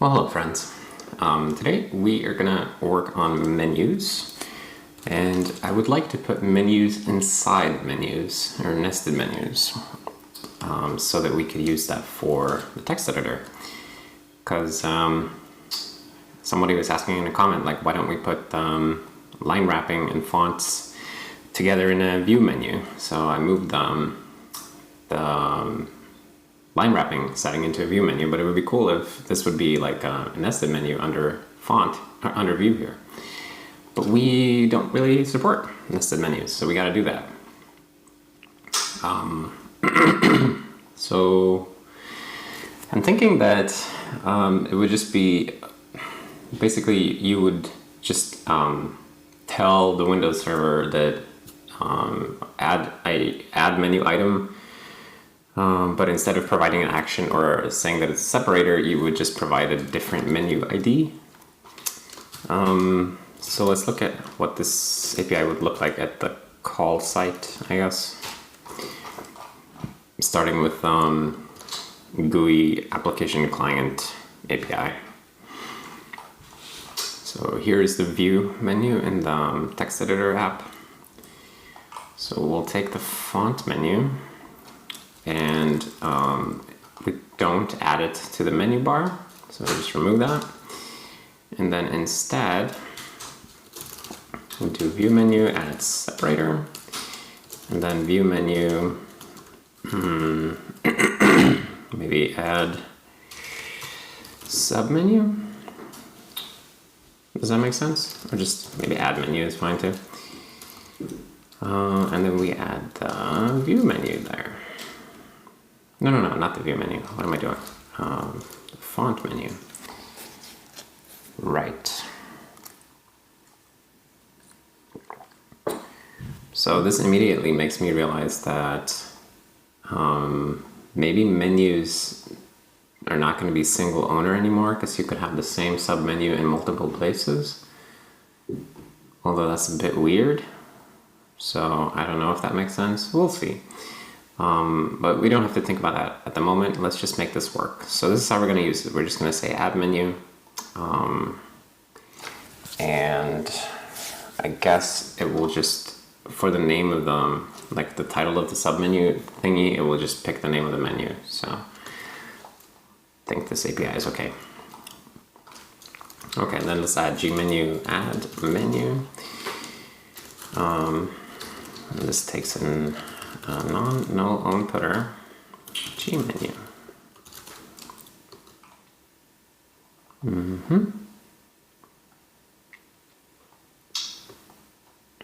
Well, hello friends. Today we are gonna work on menus, and I would like to put menus inside menus, or nested menus, so that we could use that for the text editor. Because somebody was asking in a comment, like, why don't we put line wrapping and fonts together in a view menu? So I moved the line wrapping setting into a view menu, but it would be cool if this would be like a nested menu under font, or under view here. But we don't really support nested menus, so we got to do that. So I'm thinking that it would just be, basically you would just tell the Windows server that add menu item, but instead of providing an action or saying that it's a separator, you would just provide a different menu ID. So let's look at what this API would look like at the call site, I guess. Starting with GUI application client API. So here is the view menu in the text editor app. So we'll take the font menu, and we don't add it to the menu bar, so we'll just remove that. And then instead, we do view menu, add separator, and then view menu, maybe add submenu. Does that make sense? Or just maybe add menu is fine too. And then we add the view menu there. No, not the view menu. What am I doing? The font menu. Right. So this immediately makes me realize that maybe menus are not going to be single owner anymore, because you could have the same submenu in multiple places. Although that's a bit weird. So I don't know if that makes sense. We'll see. But we don't have to think about that at the moment. Let's just make this work. So this is how we're going to use it. We're just going to say add menu. And I guess it will just, for the name of the, like the title of the submenu thingy, it will just pick the name of the menu. So I think this API is okay. Okay, then let's add gmenu add menu. And this takes in non-null onputter gmenu.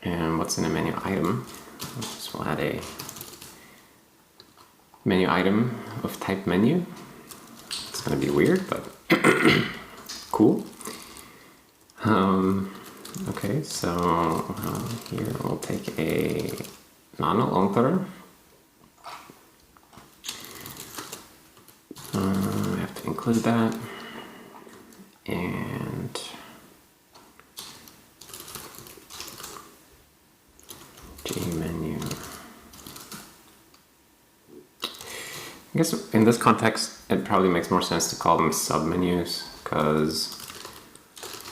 And what's in a menu item? So we'll add a menu item of type menu. It's gonna be weird, but cool. Okay, so here we'll take a non-null onputter. I have to include that. And gmenu. I guess in this context, it probably makes more sense to call them submenus, because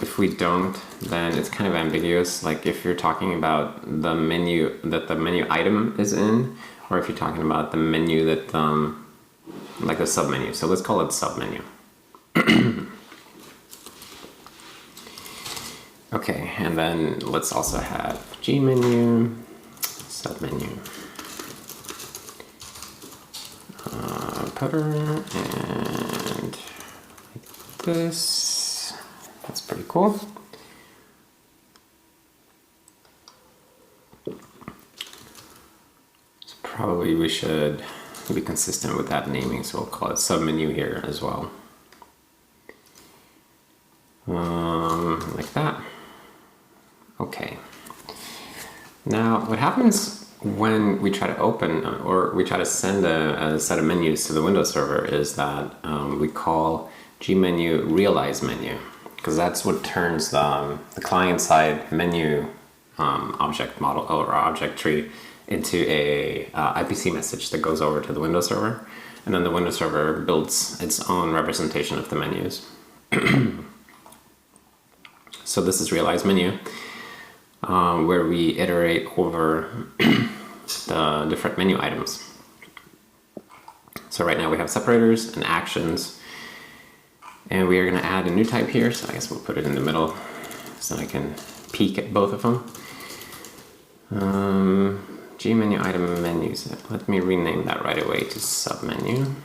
if we don't, then it's kind of ambiguous. Like if you're talking about the menu that the menu item is in, or if you're talking about the menu that, like a submenu. So let's call it submenu. Okay, and then let's also have gmenu, submenu, putter, and like this. That's pretty cool. So probably we should be consistent with that naming, so we'll call it submenu here as well. Like that. Okay. Now, what happens when we try to open or we try to send a set of menus to the Windows server is that we call gmenu realize menu, because that's what turns the client-side menu object model or object tree into a IPC message that goes over to the Windows server, and then the Windows server builds its own representation of the menus. So this is realize menu, where we iterate over the different menu items. So right now we have separators and actions, and we are going to add a new type here. So I guess we'll put it in the middle so I can peek at both of them. G menu item menus. Let me rename that right away to submenu.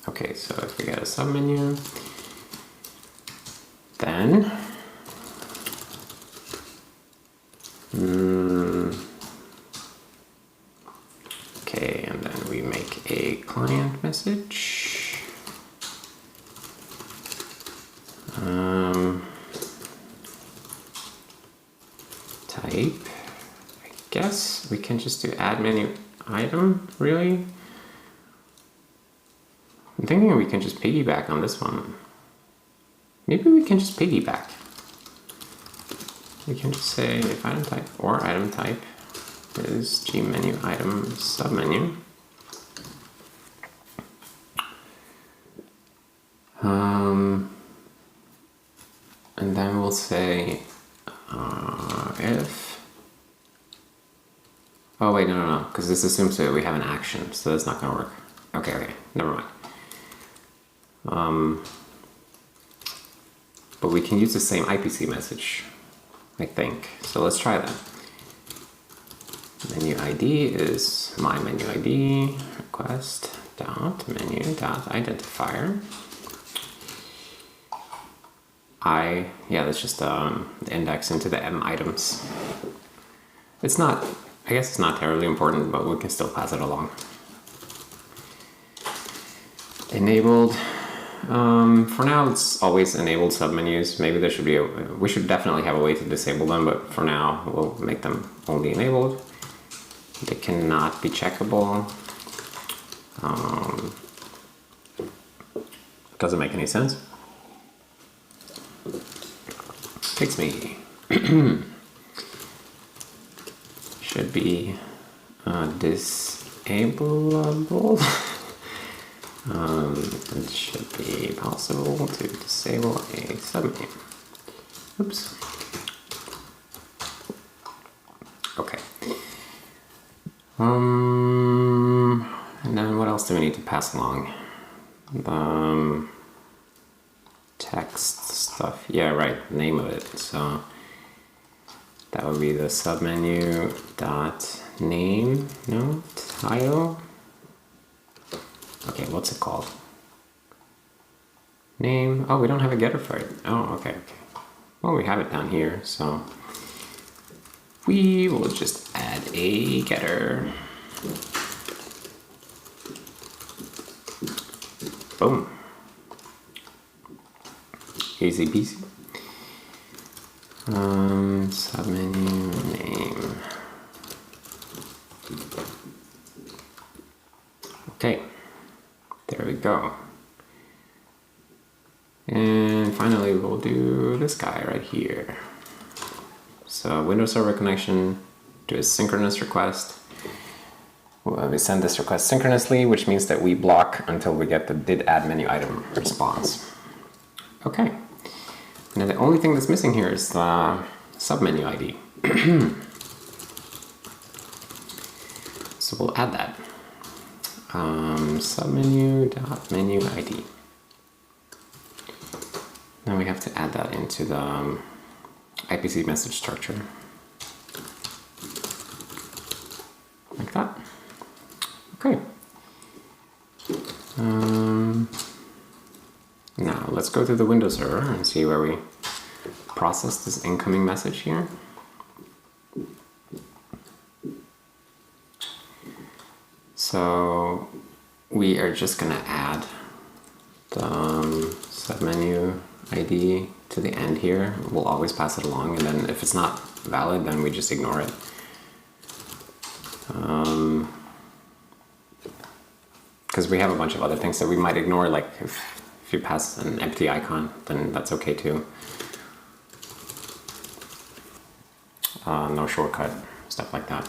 Okay, so if we get a submenu, then okay, and then we make a client message. Type. I guess we can just do add menu item, really? I'm thinking we can just piggyback on this one. Maybe we can just piggyback. We can just say if item type or item type is G menu item submenu. And then we'll say if. Oh wait, no, because this assumes that we have an action, so that's not gonna work. Okay, never mind. But we can use the same IPC message, I think. So let's try that. Menu ID is my menu ID request dot menu dot identifier. That's just the index into the M items. It's not, I guess it's not terribly important, but we can still pass it along. Enabled. For now, it's always enabled submenus. Maybe there should be we should definitely have a way to disable them, but for now, we'll make them only enabled. They cannot be checkable. Doesn't make any sense. Fix me. Should be disableable. It should be possible to disable a submenu. Oops. Okay. And then what else do we need to pass along? Text stuff. Yeah, right. Name of it. So that would be the submenu dot name. No, title. Okay, what's it called? Name. Oh, we don't have a getter for it. Oh, okay. Well, we have it down here, so we will just add a getter. Boom. Easy peasy. Submenu name. Okay. There we go. And finally, we'll do this guy right here. So Windows Server connection, do a synchronous request. We send this request synchronously, which means that we block until we get the did add menu item response. Okay. Now the only thing that's missing here is the submenu ID. So we'll add that. Submenu.menu ID. Now we have to add that into the IPC message structure. Like that. Okay. Now let's go to the Windows server and see where we process this incoming message here. So we are just going to add the submenu ID to the end here. We'll always pass it along, and then if it's not valid, then we just ignore it. Because we have a bunch of other things that we might ignore, like if you pass an empty icon, then that's okay too. No shortcut, stuff like that.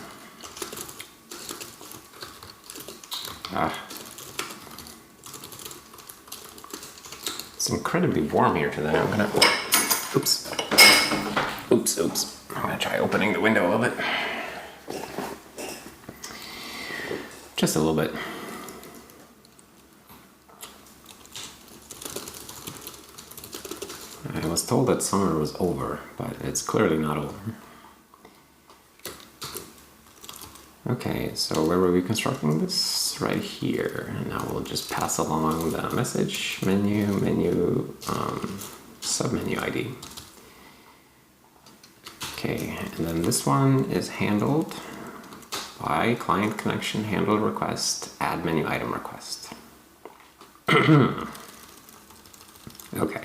It's incredibly warm here today. I'm gonna, oops. I'm gonna try opening the window a little bit. Just a little bit. I was told that summer was over, but it's clearly not over. Okay, so where were we constructing this? Right here. And now we'll just pass along the message, menu, submenu ID. Okay, and then this one is handled by client connection handled request, add menu item request. Okay.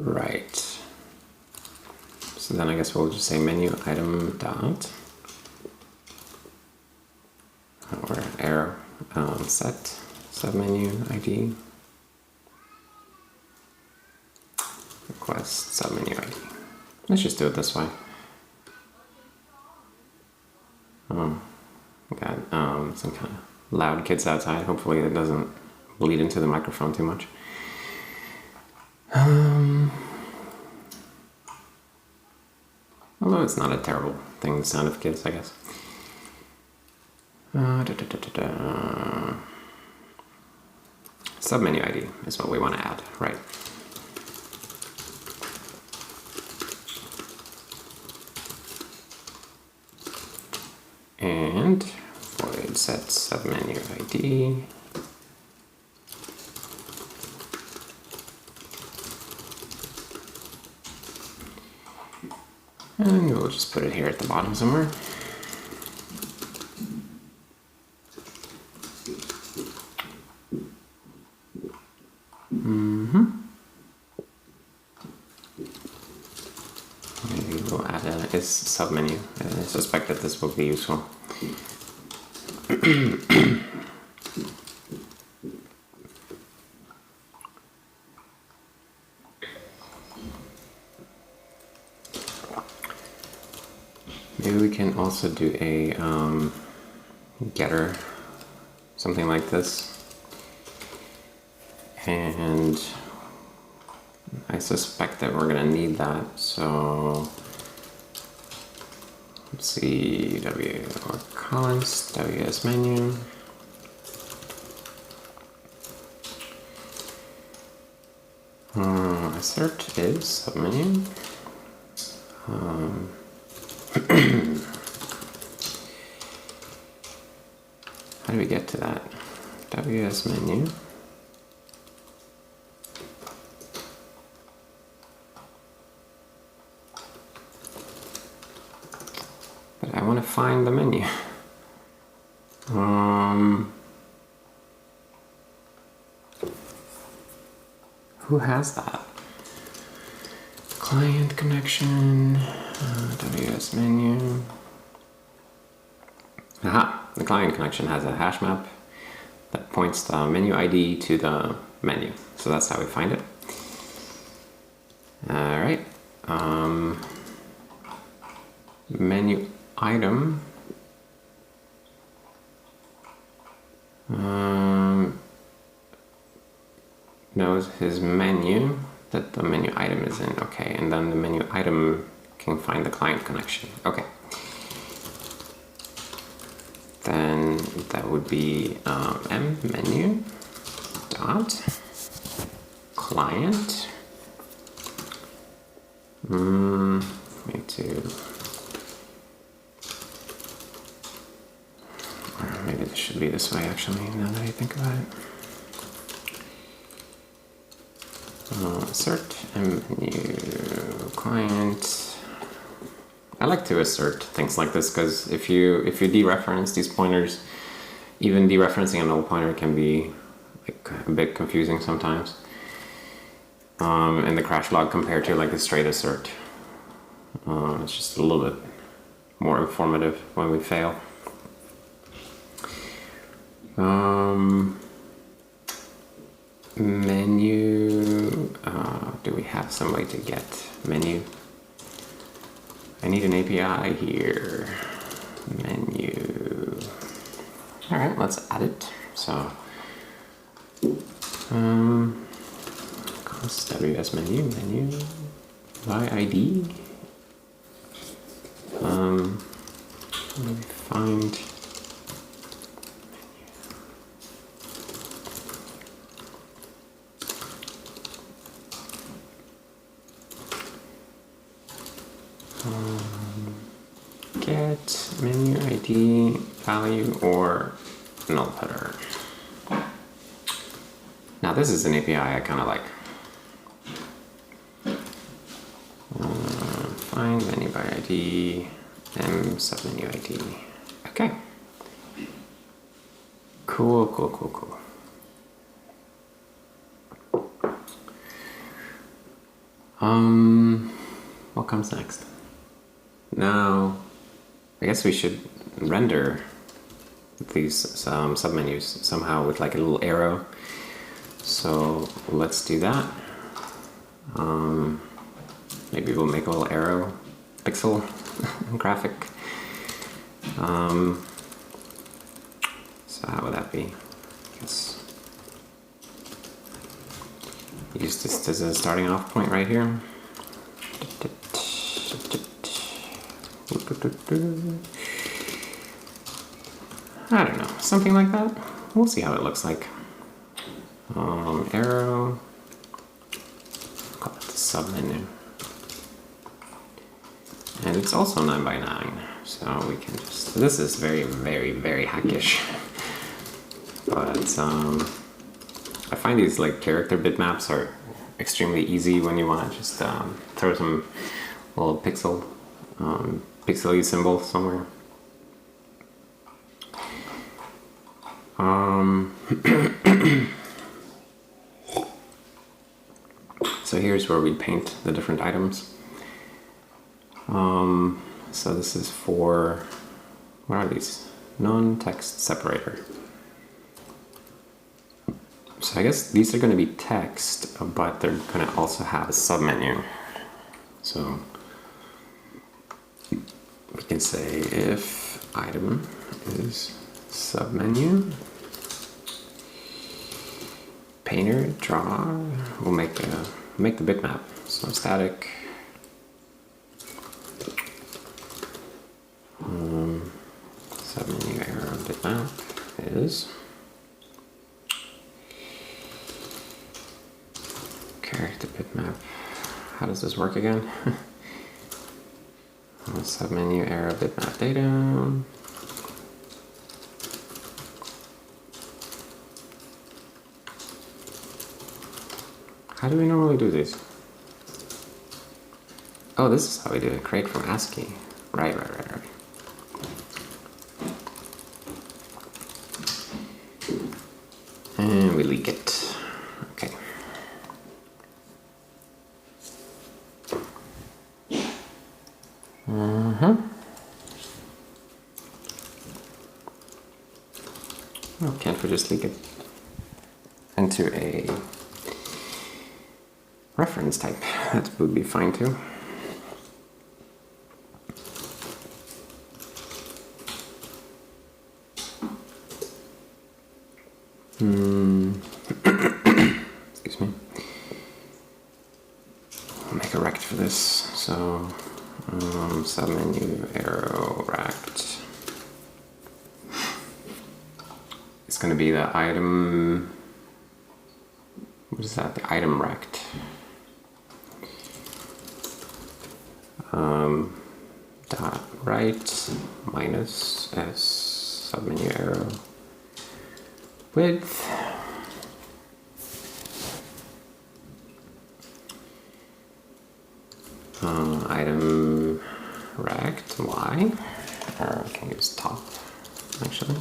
Right. So then I guess we'll just say menu item dot or arrow set submenu ID request submenu ID. Let's just do it this way. Got some kind of loud kids outside. Hopefully it doesn't bleed into the microphone too much. Although it's not a terrible thing, the sound of kids, I guess. Submenu ID is what we want to add, right? And void set submenu ID. And we'll just put it here at the bottom somewhere. Maybe we'll add a submenu. I suspect that this will be useful. Maybe we can also do a getter, something like this. And I suspect that we're gonna need that, so let's see, W or const, WS menu. Assert is submenu. How do we get to that? WS menu. But I want to find the menu. Who has that? Client connection, WS menu. Aha, the client connection has a hash map that points the menu ID to the menu. So that's how we find it. All right. Menu item. Knows his menu that the menu item is in. Okay, and then the menu item can find the client connection. Okay. Then that would be m menu dot client. Need to. Or maybe this should be this way actually. Now that I think about it. Assert menu client. I like to assert things like this because if you dereference these pointers, even dereferencing a null pointer can be like a bit confusing sometimes in the crash log compared to like the straight assert. It's just a little bit more informative when we fail. Menu, do we have some way to get menu? I need an API here. menu. All right, let's add it. So, const ws menu by ID. Let me find. Get menu ID value or null header. Now this is an API I kind of like. Find menu by ID and submenu ID. Okay. Cool. What comes next? Now, I guess we should render these submenus somehow with like a little arrow. So let's do that. Maybe we'll make a little arrow pixel graphic. So how would that be? I guess use this as a starting off point right here. I don't know, something like that. We'll see how it looks like. Arrow. Call it the submenu. And it's also 9 by 9, so we can just. This is very, very, very hackish. But I find these like character bitmaps are extremely easy when you want to just throw some little pixely symbol somewhere. So here's where we paint the different items. So this is for, what are these? Non-text separator. So I guess these are going to be text, but they're going to also have a submenu. So we can say if item is submenu, painter draw, we'll make the bitmap. So static submenu arrow bitmap is character bitmap. How does this work again? Submenu arrow bitmap data. How do we normally do this? Oh, this is how we do it. Create from ASCII. Right. And we leak it. Okay. Oh, can't we just leak it into a reference type? That would be fine too. Excuse me. I'll make a rect for this. So submenu arrow rect. It's going to be the item. What is that? The item rect. Dot right minus s submenu arrow width. Item rect y, or I can use top actually.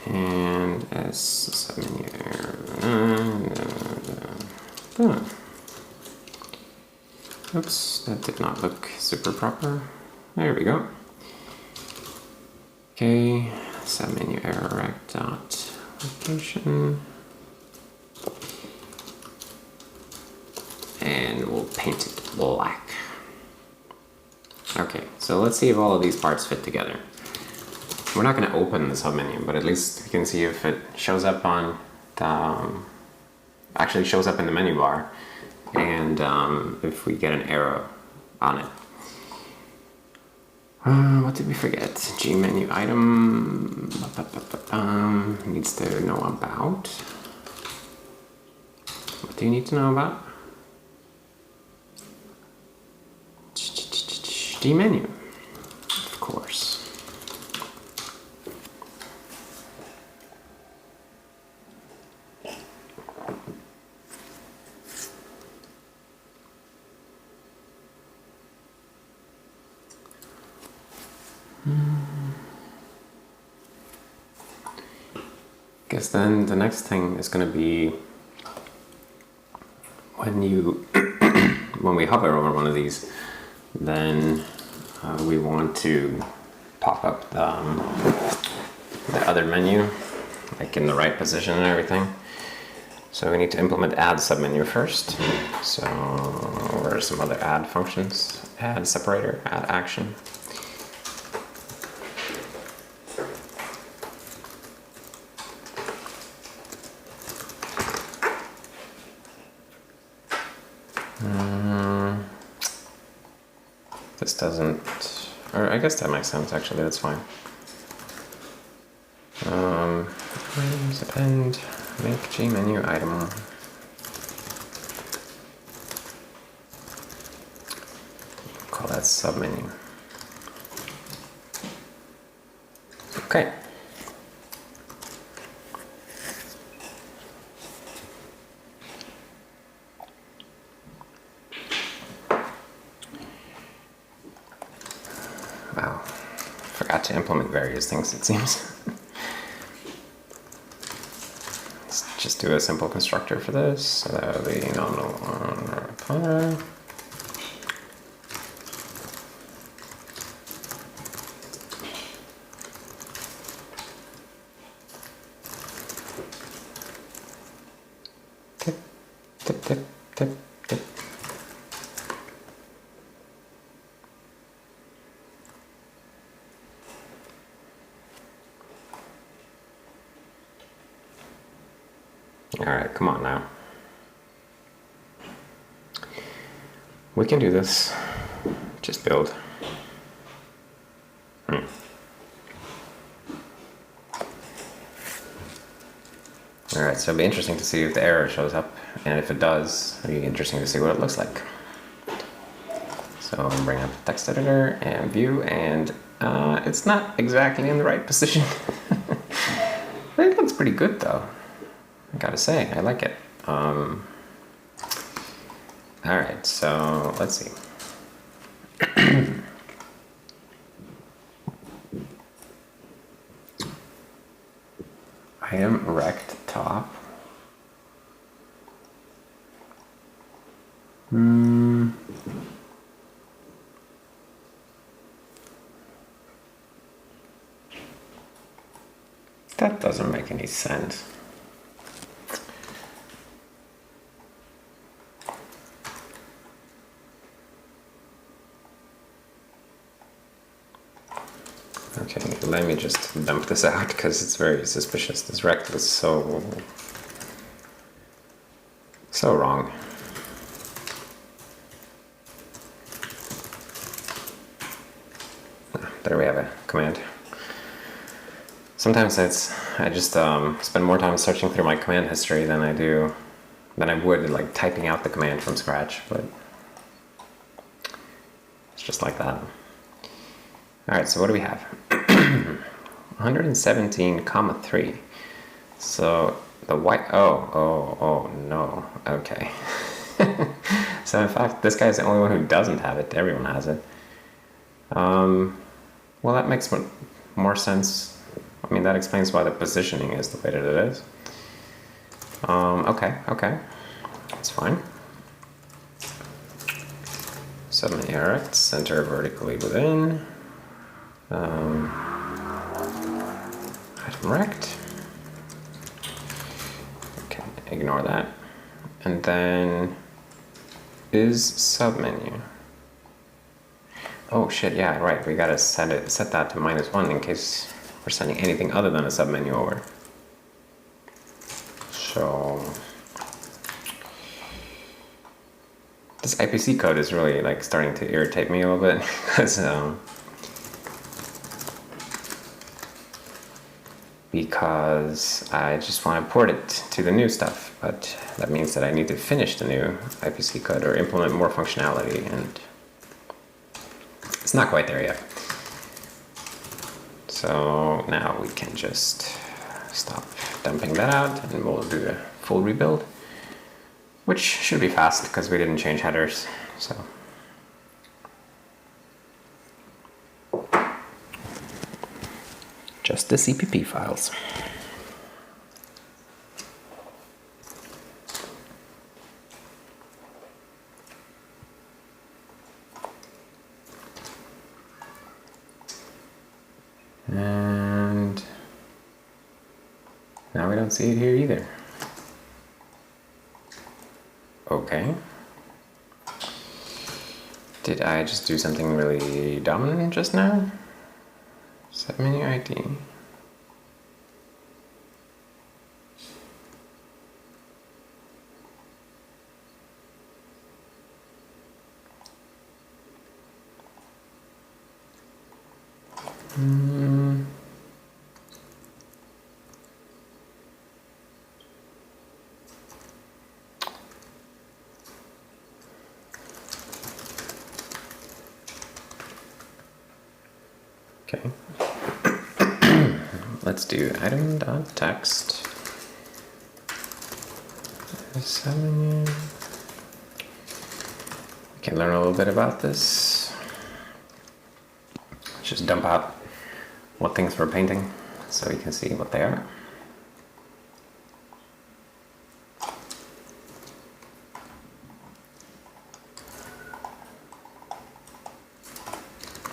And s submenu arrow. Oops, that did not look super proper. There we go. Okay, submenu arrow rect dot location. And we'll paint it black. Okay, so let's see if all of these parts fit together. We're not going to open the submenu, but at least we can see if it shows up on the, actually shows up in the menu bar, and if we get an arrow on it. What did we forget? G menu item needs to know about. What do you need to know about? G menu, of course. Guess then the next thing is going to be when you when we hover over one of these, then we want to pop up the other menu, like in the right position and everything. So we need to implement add submenu first. So where are some other add functions? Add separator, add action. This doesn't, or I guess that makes sense actually, that's fine. Append, make G menu item. Call that submenu. Okay. Wow, forgot to implement various things, it seems. Let's just do a simple constructor for this. So that would be nominal on reply. Tip, tip, tip, tip, tip. All right, come on now. We can do this. Just build. All right, so it'll be interesting to see if the error shows up, and if it does, it'll be interesting to see what it looks like. So I'm bring up the text editor and view, and it's not exactly in the right position. It looks pretty good though. I gotta say, I like it. All right, so let's see. Item rect top. That doesn't make any sense. Okay, let me just dump this out because it's very suspicious. This rect was so wrong. There we have a command. Sometimes I just spend more time searching through my command history than I would like typing out the command from scratch, but it's just like that. All right, so what do we have? 117,3. So the white, oh no, okay. So in fact, this guy's the only one who doesn't have it. Everyone has it. Well, that makes more sense. I mean, that explains why the positioning is the way that it is. Okay, that's fine. Submenu erect, center vertically within. Item rect. Okay, ignore that. And then is submenu. Oh shit, yeah, right. We gotta set that to -1 in case we're sending anything other than a submenu over. So this IPC code is really like starting to irritate me a little bit because I just want to port it to the new stuff, but that means that I need to finish the new IPC code or implement more functionality, and it's not quite there yet. So now we can just stop dumping that out and we'll do a full rebuild, which should be fast because we didn't change headers. So just the CPP files. And now we don't see it here either. Okay. Did I just do something really dominant just now? Submenu ID. Okay. Let's do item.text. Submenu. We can learn a little bit about this. Let's just dump out what things we're painting so you can see what they are.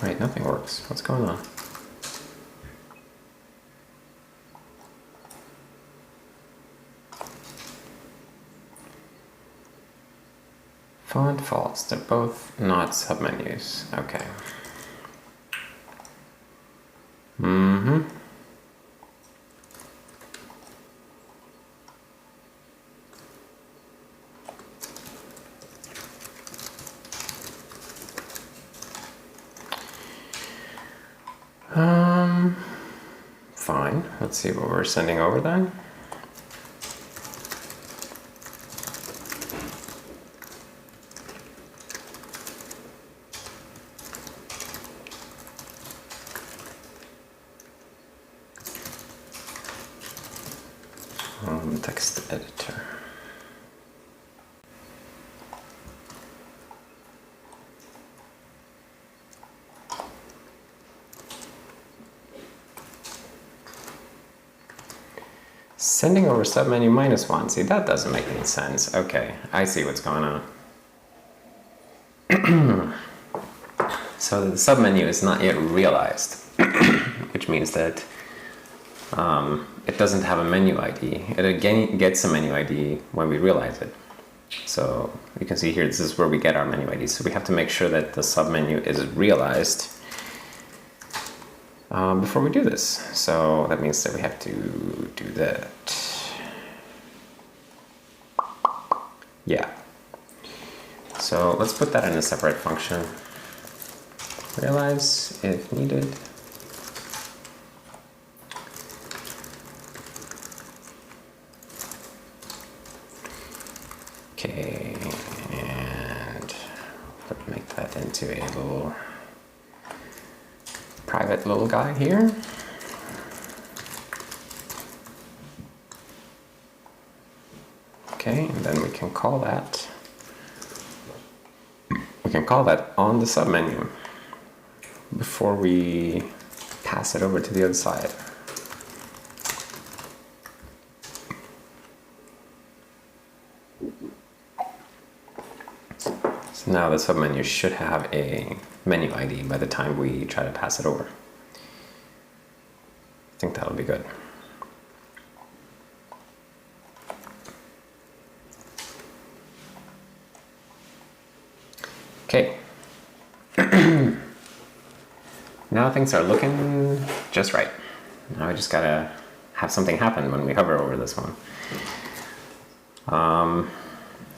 Wait, nothing works. What's going on? Font false. They're both not submenus. Okay. Fine. Let's see what we're sending over then. Text editor. Sending over submenu -1. See, that doesn't make any sense. Okay, I see what's going on. So the submenu is not yet realized, which means that it doesn't have a menu ID. It again gets a menu ID when we realize it. So you can see here, this is where we get our menu ID. So we have to make sure that the submenu is realized before we do this. So that means that we have to do that. Yeah. So let's put that in a separate function. Realize if needed. Okay, and let's make that into a little private little guy here. Okay, and then we can call that. We can call that on the submenu before we pass it over to the other side. So now the submenu should have a menu ID by the time we try to pass it over. I think that'll be good. Okay. now things are looking just right. Now we just gotta have something happen when we hover over this one.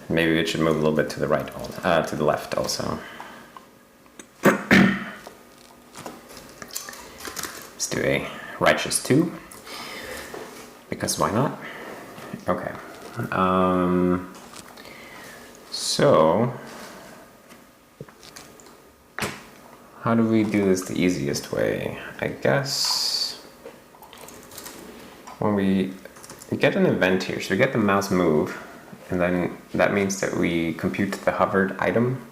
Maybe it should move a little bit to the right, to the left also. Let's do a righteous 2, because why not? Okay. So, how do we do this the easiest way? I guess when we get an event here, so we get the mouse move, and then that means that we compute the hovered item.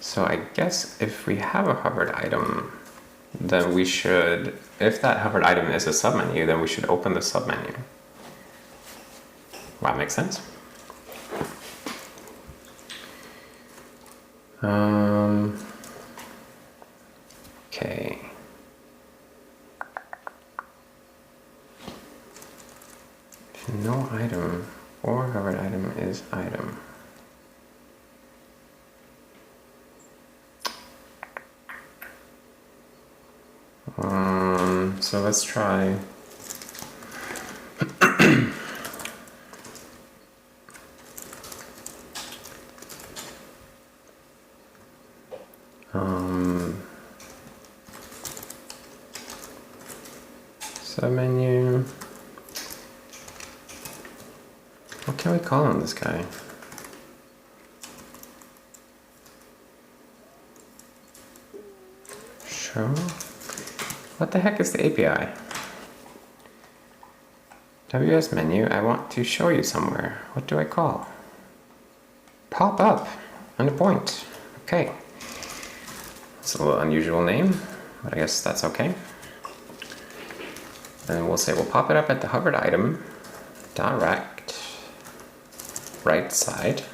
So I guess if we have a hovered item, then we should, if that hovered item is a submenu, then we should open the submenu. That makes sense. Okay. If no item or hovered item is item. So let's try submenu. What can we call on this guy? Show? What the heck is the API? WS menu, I want to show you somewhere. What do I call? Pop up and a point. Okay. It's a little unusual name, but I guess that's okay. And we'll say we'll pop it up at the hovered item, direct, right side.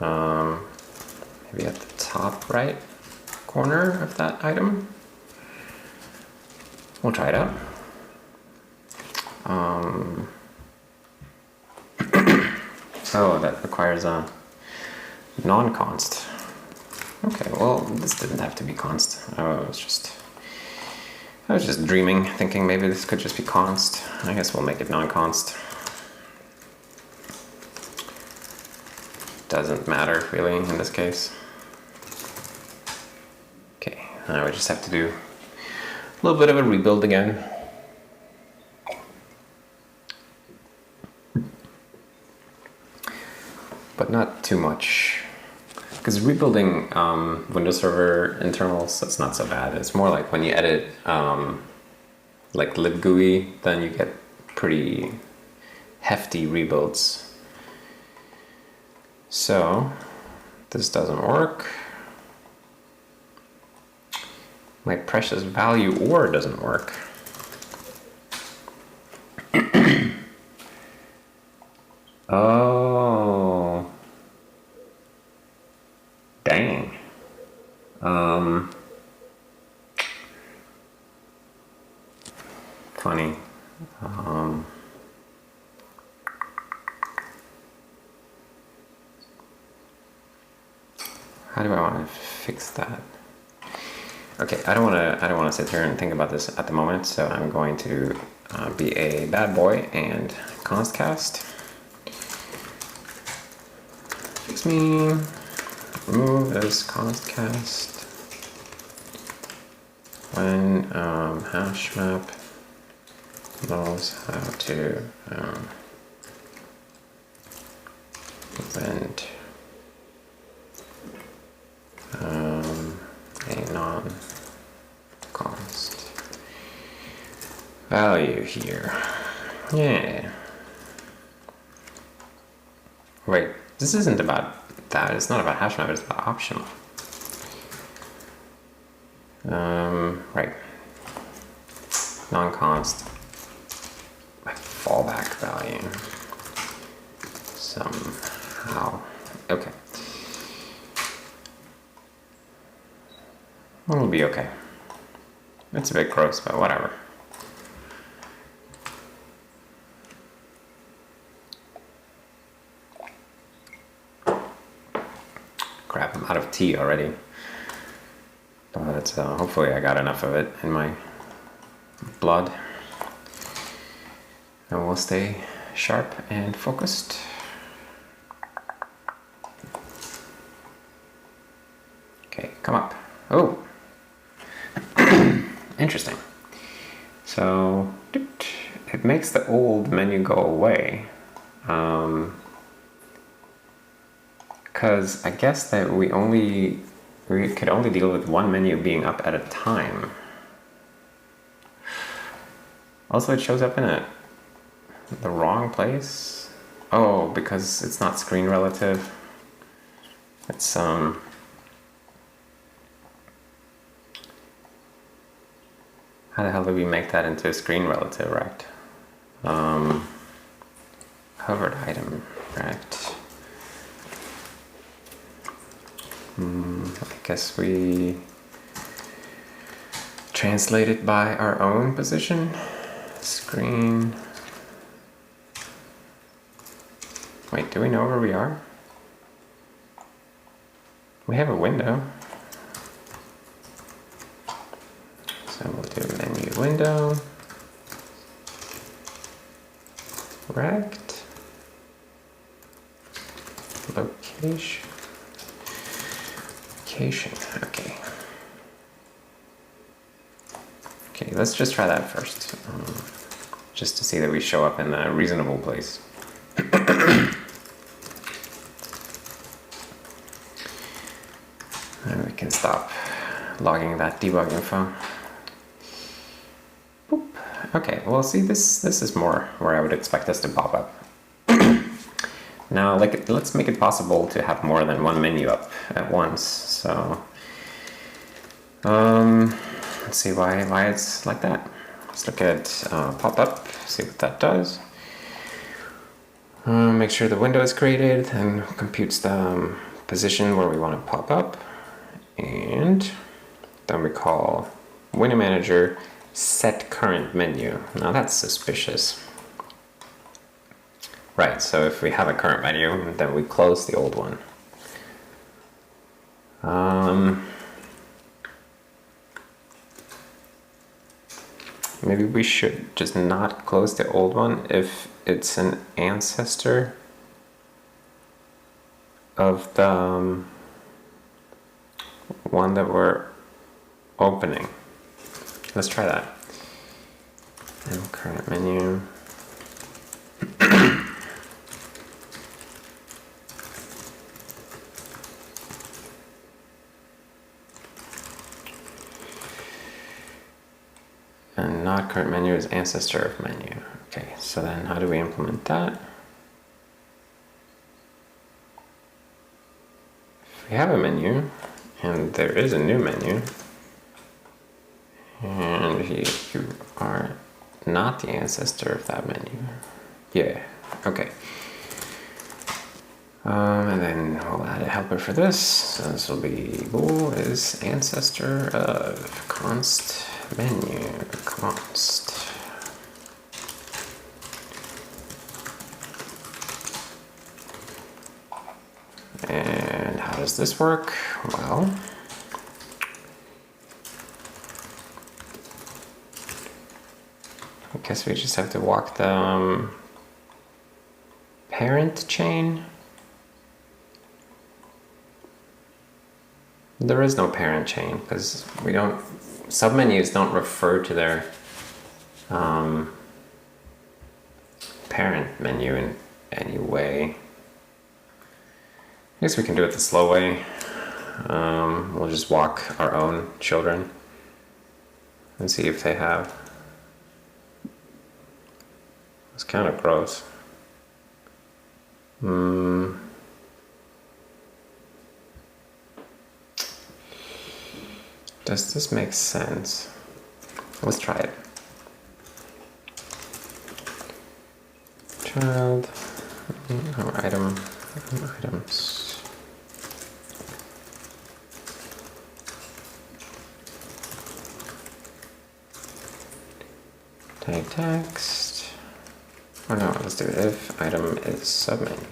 Maybe at the top right corner of that item. We'll try it out. Oh, that requires a non-const. Okay, well, this didn't have to be const. I was just dreaming, thinking maybe this could just be const. I guess we'll make it non-const. Doesn't matter really in this case. Okay, now we just have to do a little bit of a rebuild again. But not too much. Because rebuilding Windows Server internals, that's not so bad. It's more like when you edit like libgui, then you get pretty hefty rebuilds. So this doesn't work. My precious value or doesn't work. Oh. Dang. Funny. How do I want to fix that? Okay, I don't want to sit here and think about this at the moment, so I'm going to be a bad boy and constcast. Fix me. Remove this constcast when hash map knows how to prevent a non-const value here. Yeah. Wait, this isn't about that. It's not about hash map, it's about optional. Right. Non-const fallback value. Somehow. Okay. It'll be okay. It's a bit gross, but whatever. crap, I'm out of tea already. But hopefully I got enough of it in my blood. And we'll stay sharp and focused. Okay, come up. Oh! Interesting. So, it makes the old menu go away. Because I guess that we could only deal with one menu being up at a time. Also, it shows up in the wrong place. Oh, because it's not screen relative. It's how the hell do we make that into a screen relative, right? Covered item, right? I guess we translate it by our own position. Screen. Wait, do we know where we are? We have a window. So we'll do menu window. Rect. Location. Okay. Okay, let's just try that first. Just to see that we show up in a reasonable place. And we can stop logging that debug info. Boop. Okay, well, see, this is more where I would expect this to pop up. Now, let's make it possible to have more than one menu up at once. So, let's see why it's like that. Let's look at pop-up, see what that does. Make sure the window is created and computes the position where we want to pop up. And then we call window manager set current menu. Now that's suspicious. Right, so if we have a current menu, then we close the old one. Maybe we should just not close the old one if it's an ancestor of the one that we're opening. Let's try that. And current menu. And not current menu is ancestor of menu. Okay, so then how do we implement that? If we have a menu, and there is a new menu, and you are not the ancestor of that menu. Yeah, okay. And then we'll add a helper for this. So this will be bool is ancestor of const menu const. And how does this work? Well, I guess we just have to walk the parent chain. There is no parent chain because we don't, submenus don't refer to their parent menu in any way. I guess we can do it the slow way. We'll just walk our own children and see if they have. It's kind of gross. Does this make sense? Let's try it. Child, items. Tag text. Oh no, let's do it if item is submenu.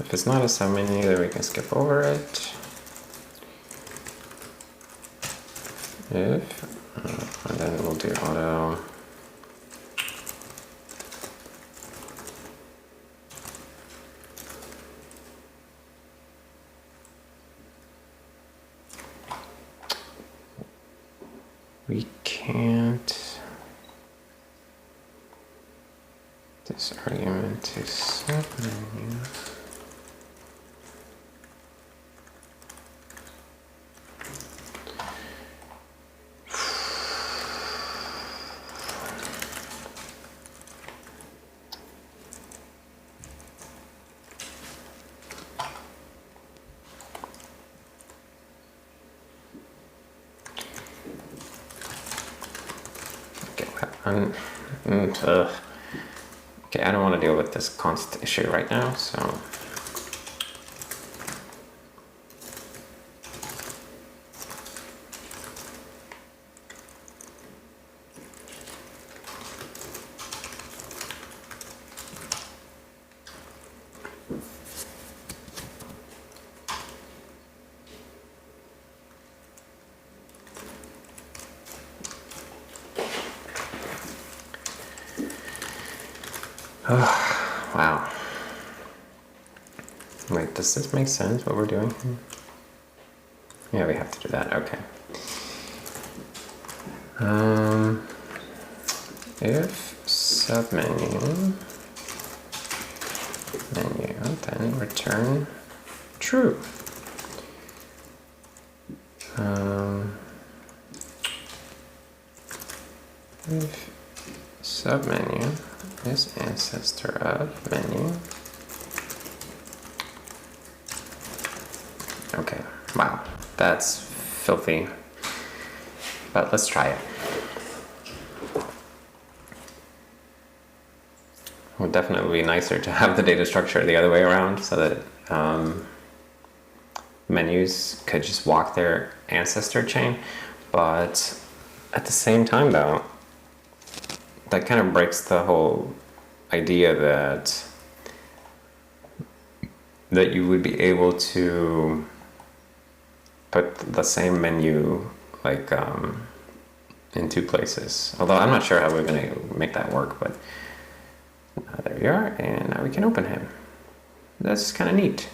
If it's not a submenu, then we can skip over it. If, and then we'll do auto. We can't. This argument is submenu. Okay, I don't want to deal with this const issue right now, so. Oh, wow. Wait, does this make sense, what we're doing here? Yeah, we have to do that, okay. If submenu menu, then return true. If submenu is ancestor of menu. Okay, wow, that's filthy, but let's try it. It would definitely be nicer to have the data structure the other way around so that menus could just walk their ancestor chain, but at the same time though, that kind of breaks the whole idea that you would be able to put the same menu like in two places. Although I'm not sure how we're going to make that work, but there we are, and now we can open him. That's kind of neat.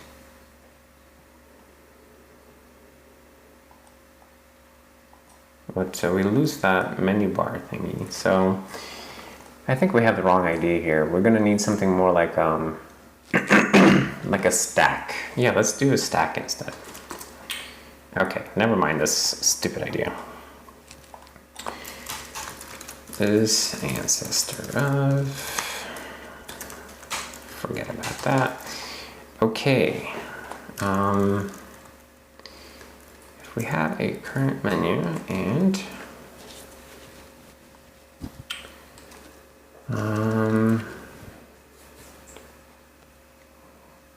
But we lose that menu bar thingy, so I think we have the wrong idea here. We're going to need something more like like a stack. Yeah, let's do a stack instead. Okay, never mind this stupid idea. Is ancestor of. Forget about that. Okay. If we have a current menu and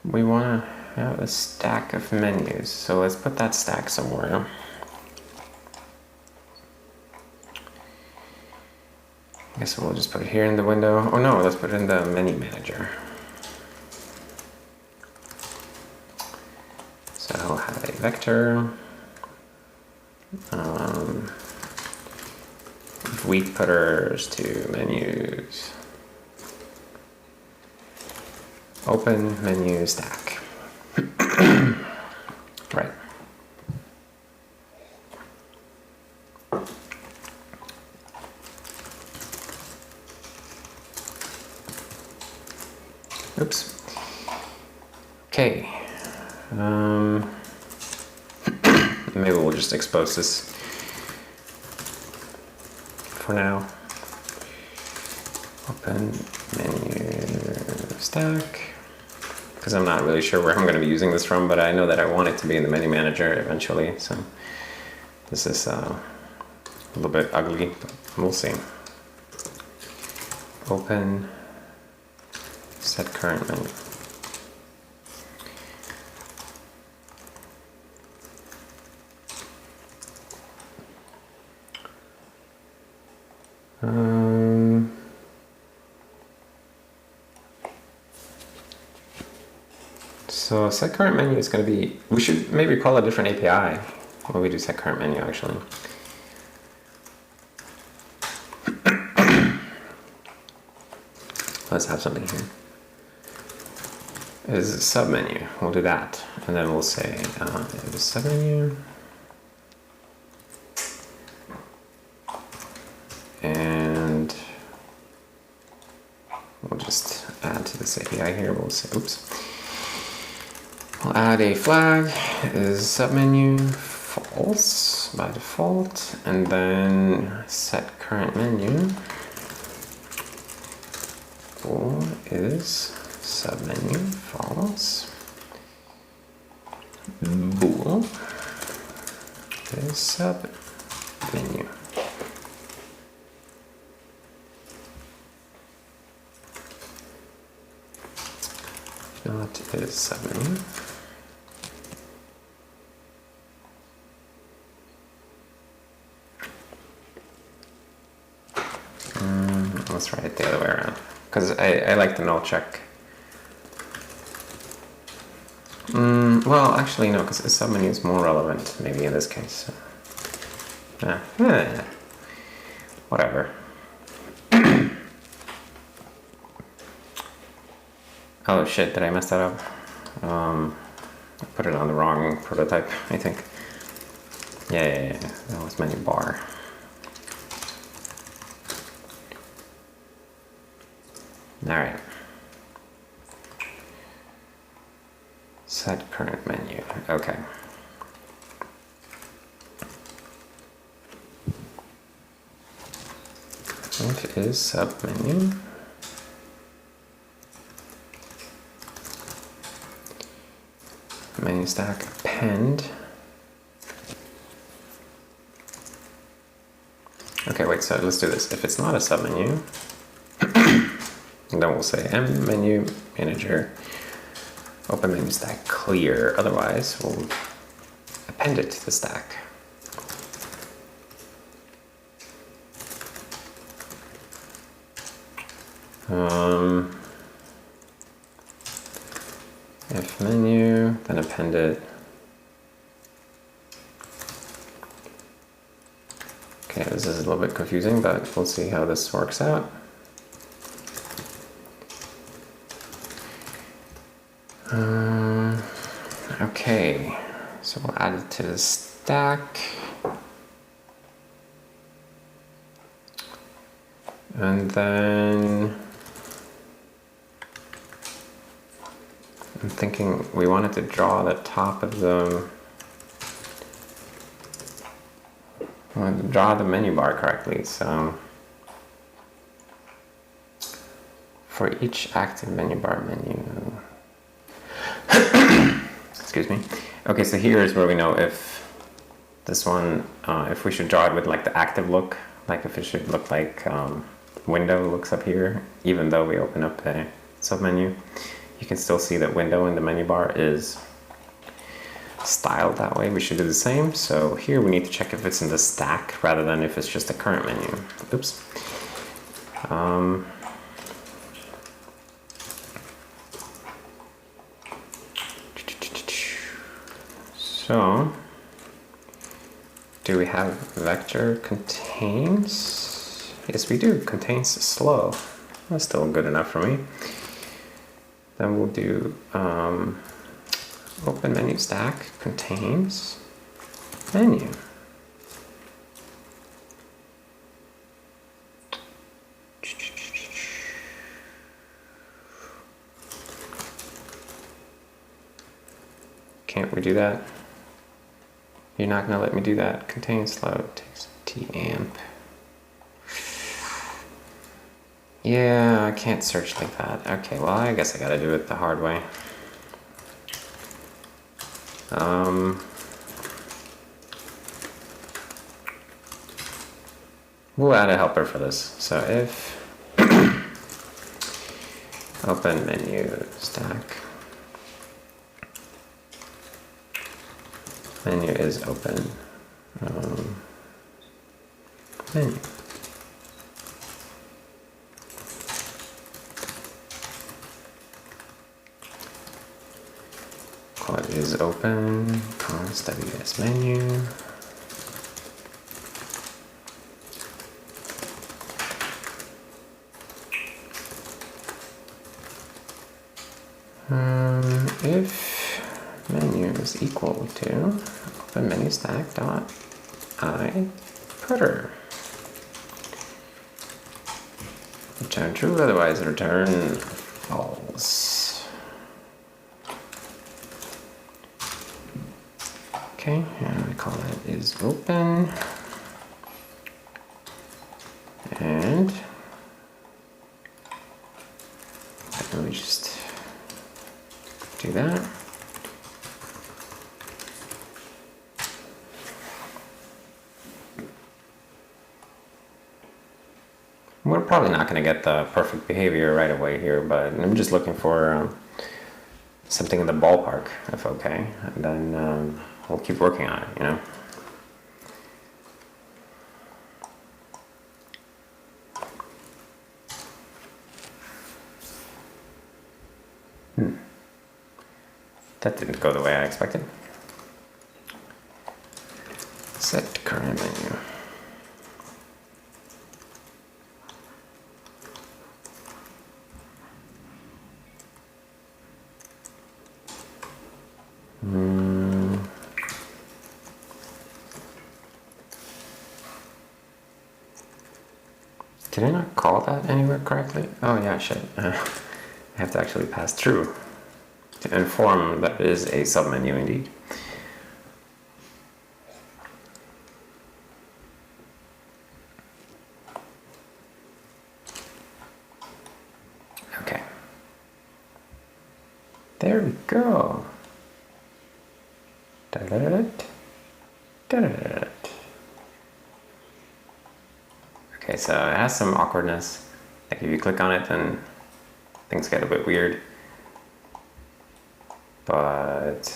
we want to have a stack of menus, so let's put that stack somewhere. I guess we'll just put it here in the window. Oh no, let's put it in the menu manager. So I'll have a vector. Weak putters to menus. Open menu stack. Right. Oops. Okay. Maybe we'll just expose this for now. Open menu stack. Because I'm not really sure where I'm going to be using this from, but I know that I want it to be in the menu manager eventually. So this is a little bit ugly, but we'll see. Open set current menu. So set current menu is going to be, we should maybe call a different API when we do set current menu actually. Let's have something here. It is a submenu, we'll do that. And then we'll say it is submenu. And we'll just add to this API here, we'll say, oops. We'll add a flag, is submenu false by default, and then set current menu is submenu false, bool is submenu. Not is submenu. Let's write it the other way around, because I like the null check. Well, actually no, because submenu is more relevant maybe in this case. So. Whatever. Oh shit, did I mess that up? I put it on the wrong prototype, I think. Yeah, that was menu bar. Alright. Set current menu, okay. If is submenu. Menu stack append. Okay, wait, so let's do this. If it's not a submenu, then we'll say m menu manager open menu stack clear. Otherwise, we'll append it to the stack. If menu, then append it. Okay, this is a little bit confusing, but we'll see how this works out. Okay, so we'll add it to the stack. And then I'm thinking we wanted to draw the top of the, I wanted to draw the menu bar correctly, so for each active menu bar menu, excuse me. Okay, so here is where we know if this one, if we should draw it with like the active look, like if it should look like window looks up here, even though we open up a submenu, you can still see that window in the menu bar is styled that way. We should do the same. So here we need to check if it's in the stack rather than if it's just a current menu. Oops. So, do we have vector contains? Yes, we do. Contains slow. That's still good enough for me. Then we'll do open menu stack contains menu. Can't we do that? You're not gonna let me do that. Contains slow takes tamp. Yeah, I can't search like that. Okay, well, I guess I gotta do it the hard way. We'll add a helper for this. So if open menu stack menu is open menu. What is open? Const ws menu. If menu is equal to open menu stack dot I footer. Return true, otherwise return false. Okay, and we call it is open. And we just do that. We're probably not going to get the perfect behavior right away here, but I'm just looking for something in the ballpark, if okay. And then we'll keep working on it, you know? That didn't go the way I expected. Set current menu. Did I not call that anywhere correctly? Oh yeah, shit. I have to actually pass through to inform that it is a submenu indeed. Okay. There we go. Okay, so it has some awkwardness. Like if you click on it, then things get a bit weird. But,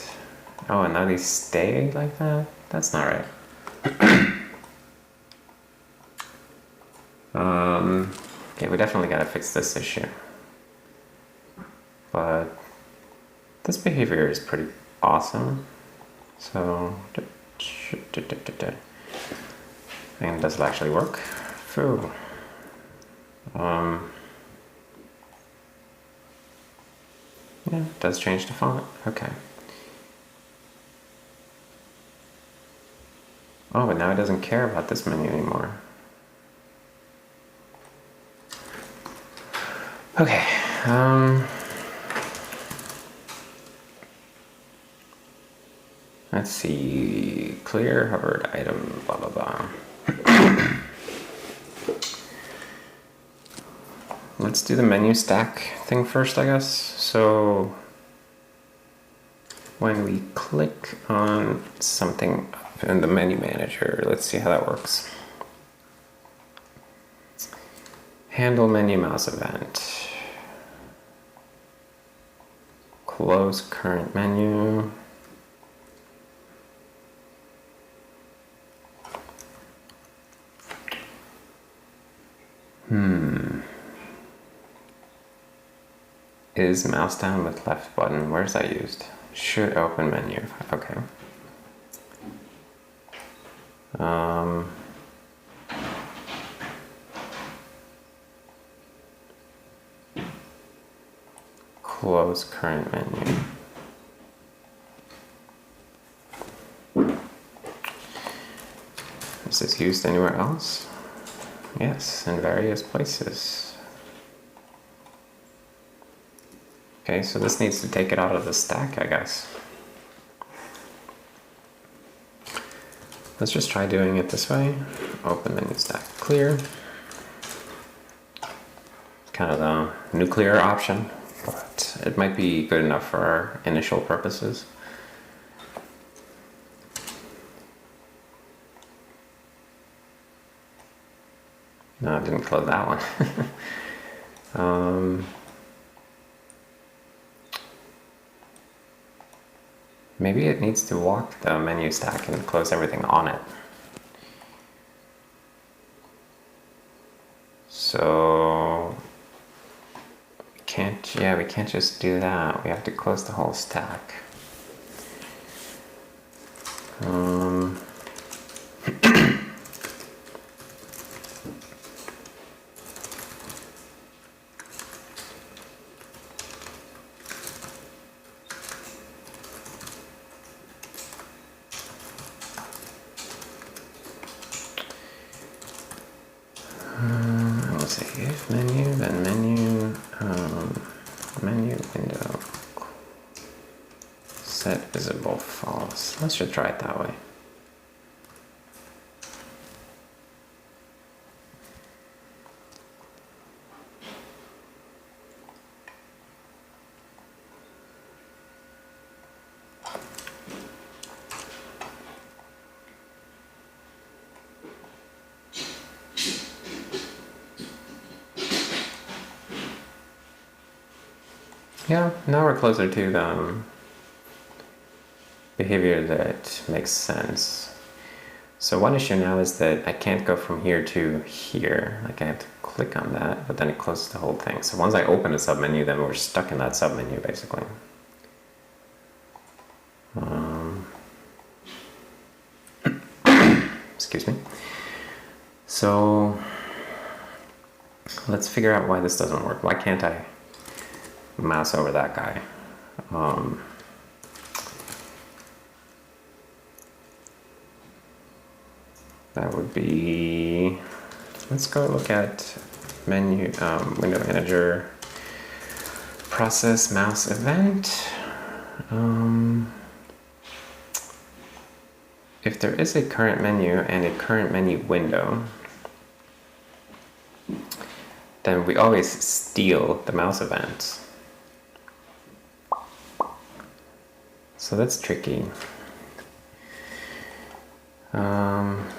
oh, and now they stay like that? That's not right. Okay, we definitely gotta fix this issue. But this behavior is pretty awesome. So, and does it actually work? Phew. Yeah, it does change the font. Okay. Oh, but now it doesn't care about this menu anymore. Okay. Let's see. Clear hovered item, blah, blah, blah. Let's do the menu stack thing first, I guess. So when we click on something up in the menu manager, let's see how that works. Handle menu mouse event. Close current menu. Is mouse down with left button. Where's that used? Should open menu. Okay. Close current menu. Is this used anywhere else? Yes, in various places. Okay, so this needs to take it out of the stack, I guess. Let's just try doing it this way. Open menu stack clear. Kind of the nuclear option, but it might be good enough for our initial purposes. No, I didn't close that one. Maybe it needs to walk the menu stack and close everything on it. So we can't just do that. We have to close the whole stack. Let's say if menu, then menu, menu window, set visible false. Let's just try it that way. Yeah, now we're closer to the behavior that makes sense. So one issue now is that I can't go from here to here. Like I have to click on that, but then it closes the whole thing. So once I open a submenu, then we're stuck in that submenu basically. Excuse me. So let's figure out why this doesn't work. Why can't I mouse over that guy? That would be, let's go look at menu, window manager, process mouse event. If there is a current menu and a current menu window, then we always steal the mouse events. So that's tricky.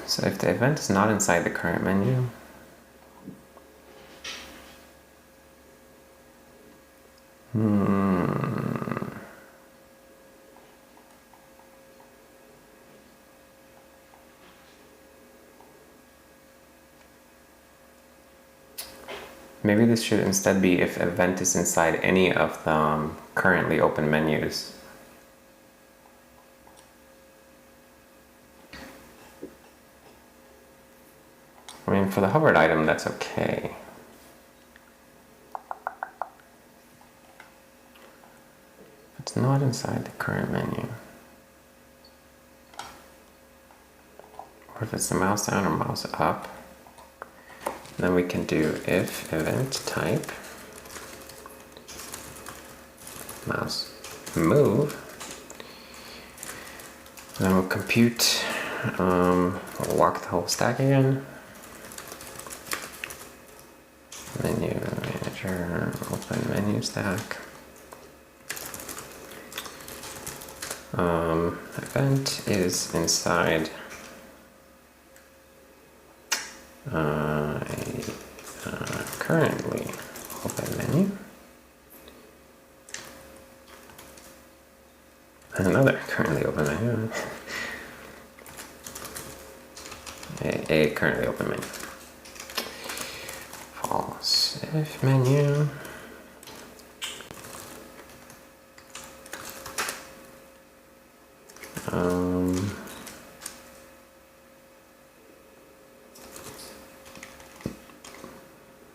So if the event is not inside the current menu, maybe this should instead be if event is inside any of the currently open menus. I mean, for the hovered item, that's okay. It's not inside the current menu. Or if it's the mouse down or mouse up, then we can do if event type mouse move. Then we'll compute, we'll walk the whole stack again. Menu manager, open menu stack. Event is inside a currently open menu. Another currently open menu. A currently open menu. False if menu.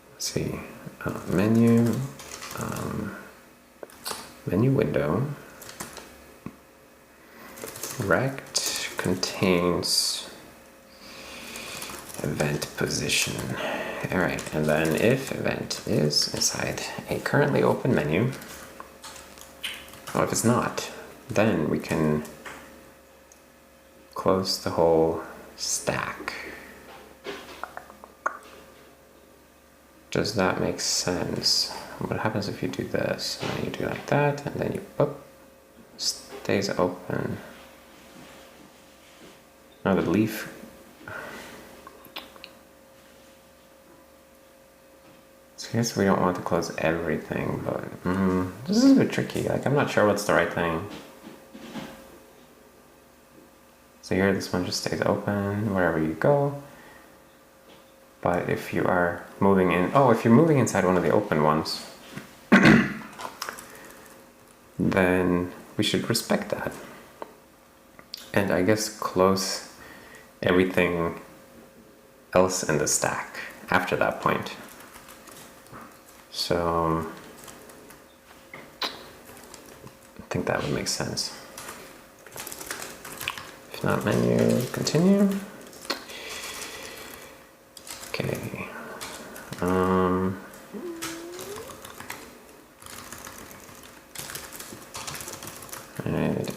Let's see, menu, menu window, rect contains event position. All right, and then if event is inside a currently open menu, well, if it's not, then we can close the whole stack. Does that make sense? What happens if you do this? And then you do like that, and then you, boop, stays open. Now the leaf. So I guess we don't want to close everything, but this is a bit tricky. Like, I'm not sure what's the right thing. So here, this one just stays open wherever you go. But if you are moving in, if you're moving inside one of the open ones, then we should respect that. and I guess close everything else in the stack after that point. So I think that would make sense. If not, menu, continue. Okay.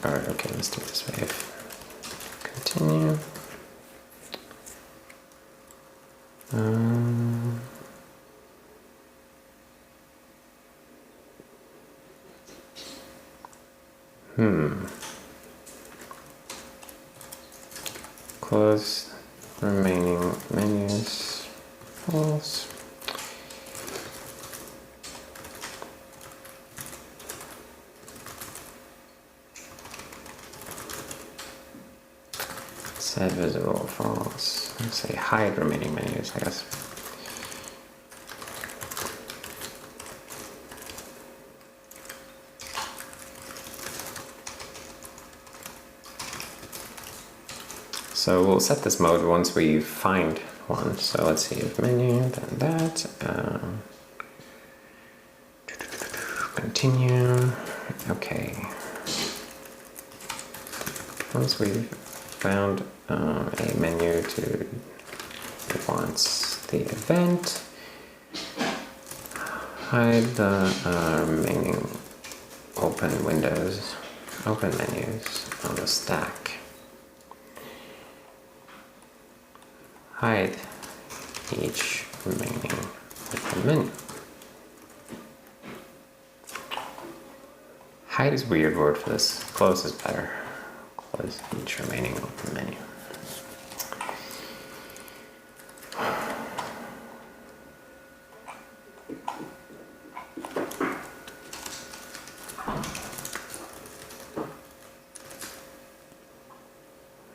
Alright, okay, let's do it this way. If continue. Close remaining menus, false. Set visible, false. Let's say hide remaining menus, I guess. So we'll set this mode once we find one. So let's see, if menu, then that. Continue. Okay. Once we've found a menu to wants the event, hide the remaining open windows, open menus on the stack. Hide each remaining open menu. Hide is a weird word for this. Close is better. Close each remaining open menu.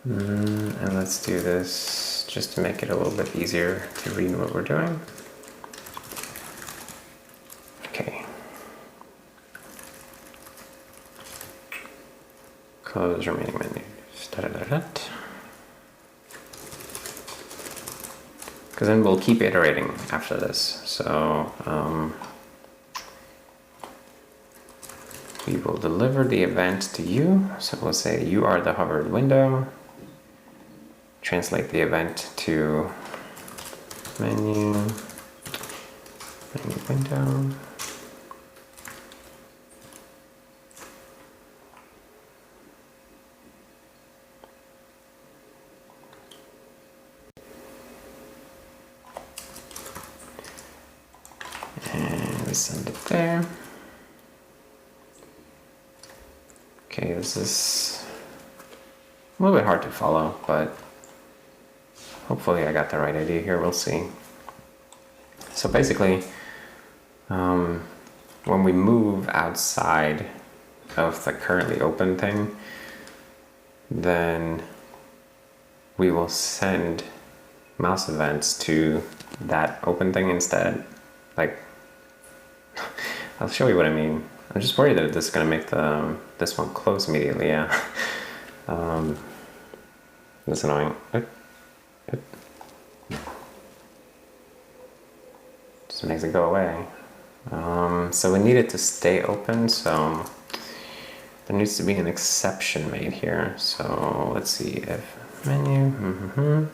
And let's do this just to make it a little bit easier to read what we're doing. Okay. Close remaining menus. Because then we'll keep iterating after this. So we will deliver the event to you. So we'll say you are the hovered window. Translate the event to menu window. And we send it there. Okay, this is a little bit hard to follow, but hopefully I got the right idea here, we'll see. So basically, when we move outside of the currently open thing, then we will send mouse events to that open thing instead. Like, I'll show you what I mean. I'm just worried that this is going to make this one close immediately, yeah. That's annoying. Just makes it go away. So we need it to stay open, so there needs to be an exception made here. So let's see, if menu,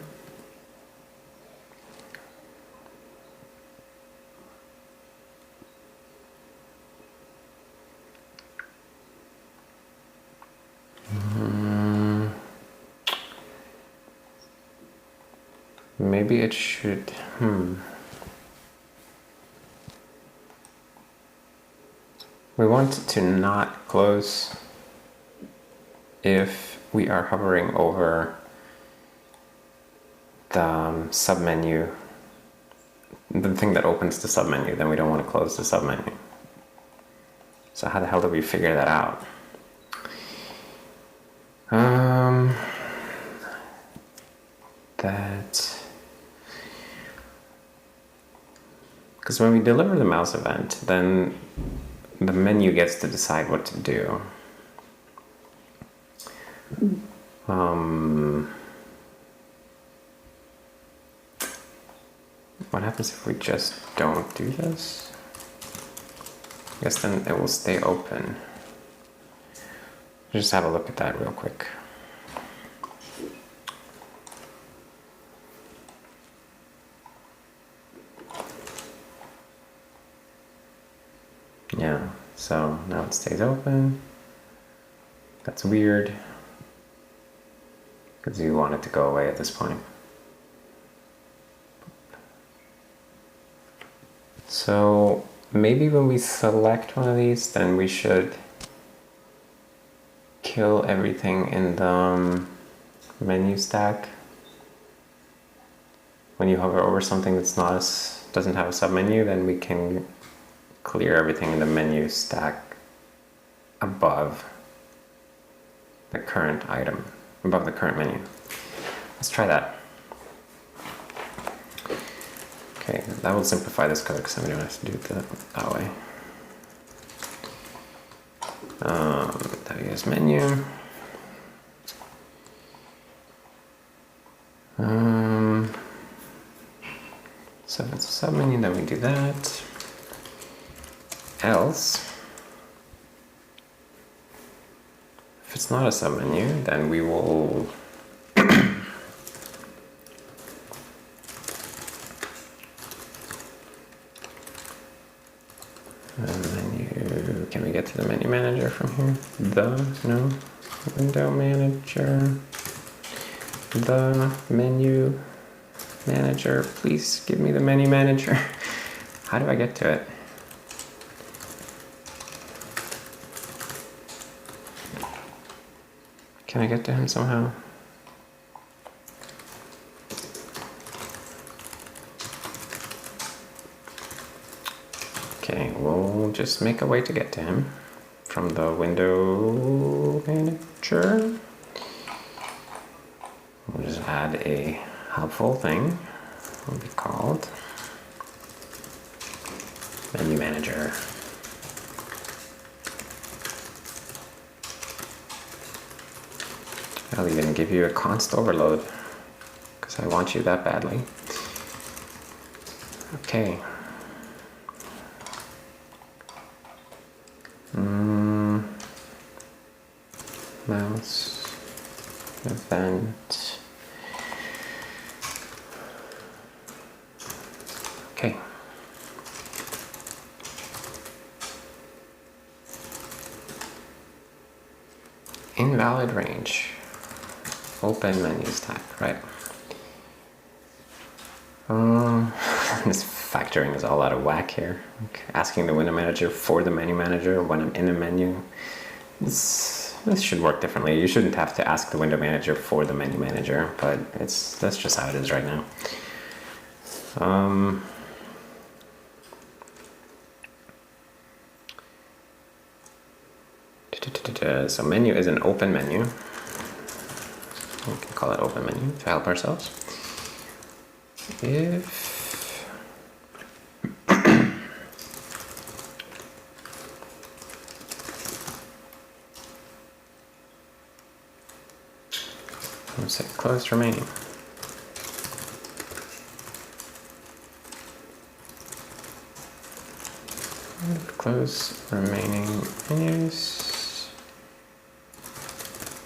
maybe it should, We want to not close if we are hovering over the submenu, the thing that opens the submenu, then we don't want to close the submenu. So how the hell do we figure that out? Because when we deliver the mouse event, then the menu gets to decide what to do. What happens if we just don't do this? I guess then it will stay open. Just have a look at that real quick. Yeah, so now it stays open. That's weird, because you want it to go away at this point. So maybe when we select one of these, then we should kill everything in the menu stack. When you hover over something that's not doesn't have a submenu, then we can clear everything in the menu stack above the current item, above the current menu. Let's try that. Okay, that will simplify this code because somebody has to do it that way. WS menu. So if it's a submenu, then we do that. Else, if it's not a submenu, then we will menu. Can we get to the menu manager from here? No, window manager, the menu manager. Please give me the menu manager. How do I get to it? Can I get to him somehow? Okay, we'll just make a way to get to him from the window manager. We'll just add a helpful thing. It will be called menu manager. I'll even give you a const overload because I want you that badly. Okay. Mouse event. Okay. Invalid range. Open menu stack, right? This factoring is all out of whack here. Asking the window manager for the menu manager when I'm in a menu. This should work differently. You shouldn't have to ask the window manager for the menu manager, but that's just how it is right now. So menu is an open menu. We can call it open menu to help ourselves. If let's say close remaining. Close remaining menus.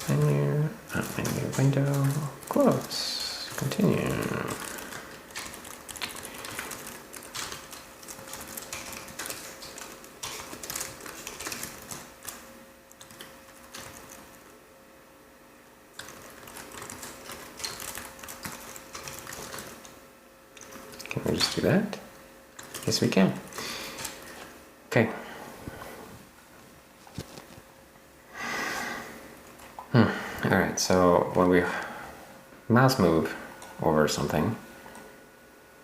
Menu, menu window, close, continue. Can we just do that? Yes, we can. Okay. Alright, so when we mouse move over something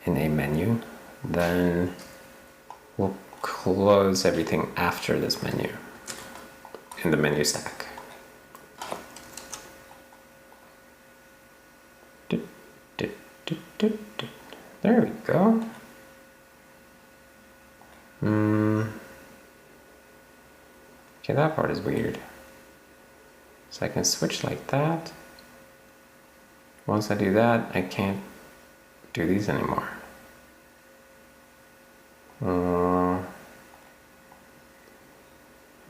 in a menu, then we'll close everything after this menu in the menu stack. There we go. Okay, that part is weird. So I can switch like that, once I do that, I can't do these anymore.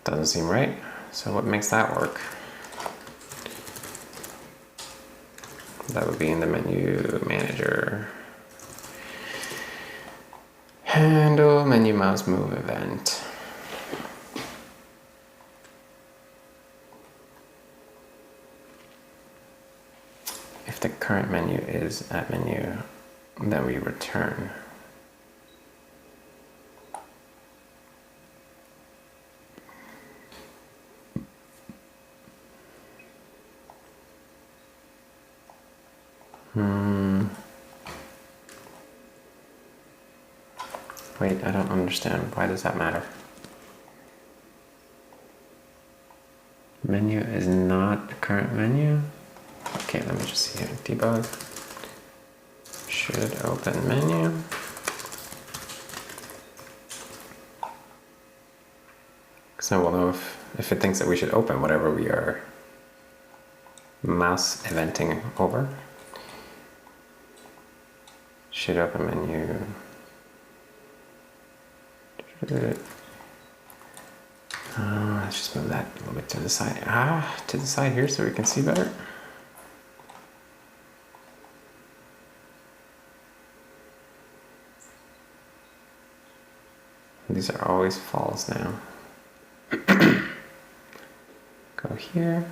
Doesn't seem right. So what makes that work? That would be in the menu manager. Handle menu mouse move event. If the current menu is at menu, then we return. Wait, I don't understand. Why does that matter? Menu is not the current menu. Okay, let me just see here. Debug. Should open menu. So we'll know if it thinks that we should open whatever we are mouse eventing over. Should open menu. Let's just move that a little bit to the side. To the side here so we can see better. These are always false now. Go here.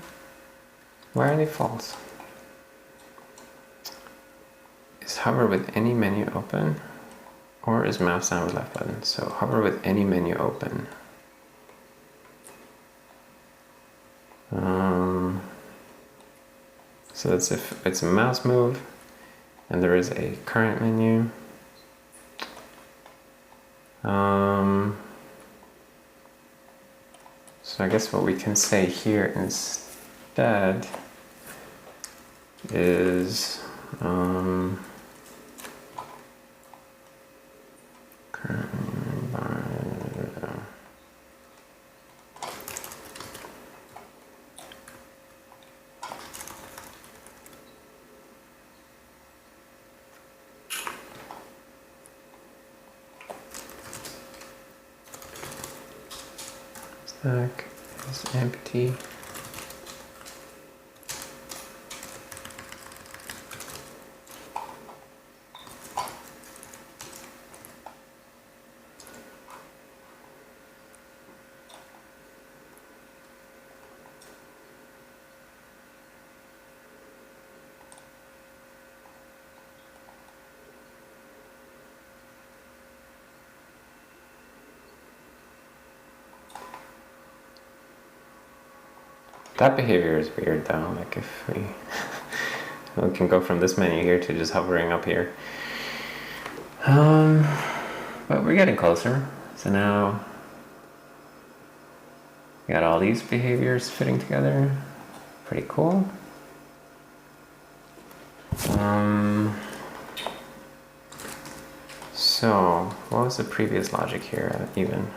Why are they false? Is hover with any menu open? Or is mouse down with left button? So hover with any menu open. So that's if it's a mouse move and there is a current menu. So I guess what we can say here instead is current menu bar. Stack is empty. That behavior is weird though, like if we can go from this menu here to just hovering up here. But we're getting closer. So now we got all these behaviors fitting together. Pretty cool. So what was the previous logic here even?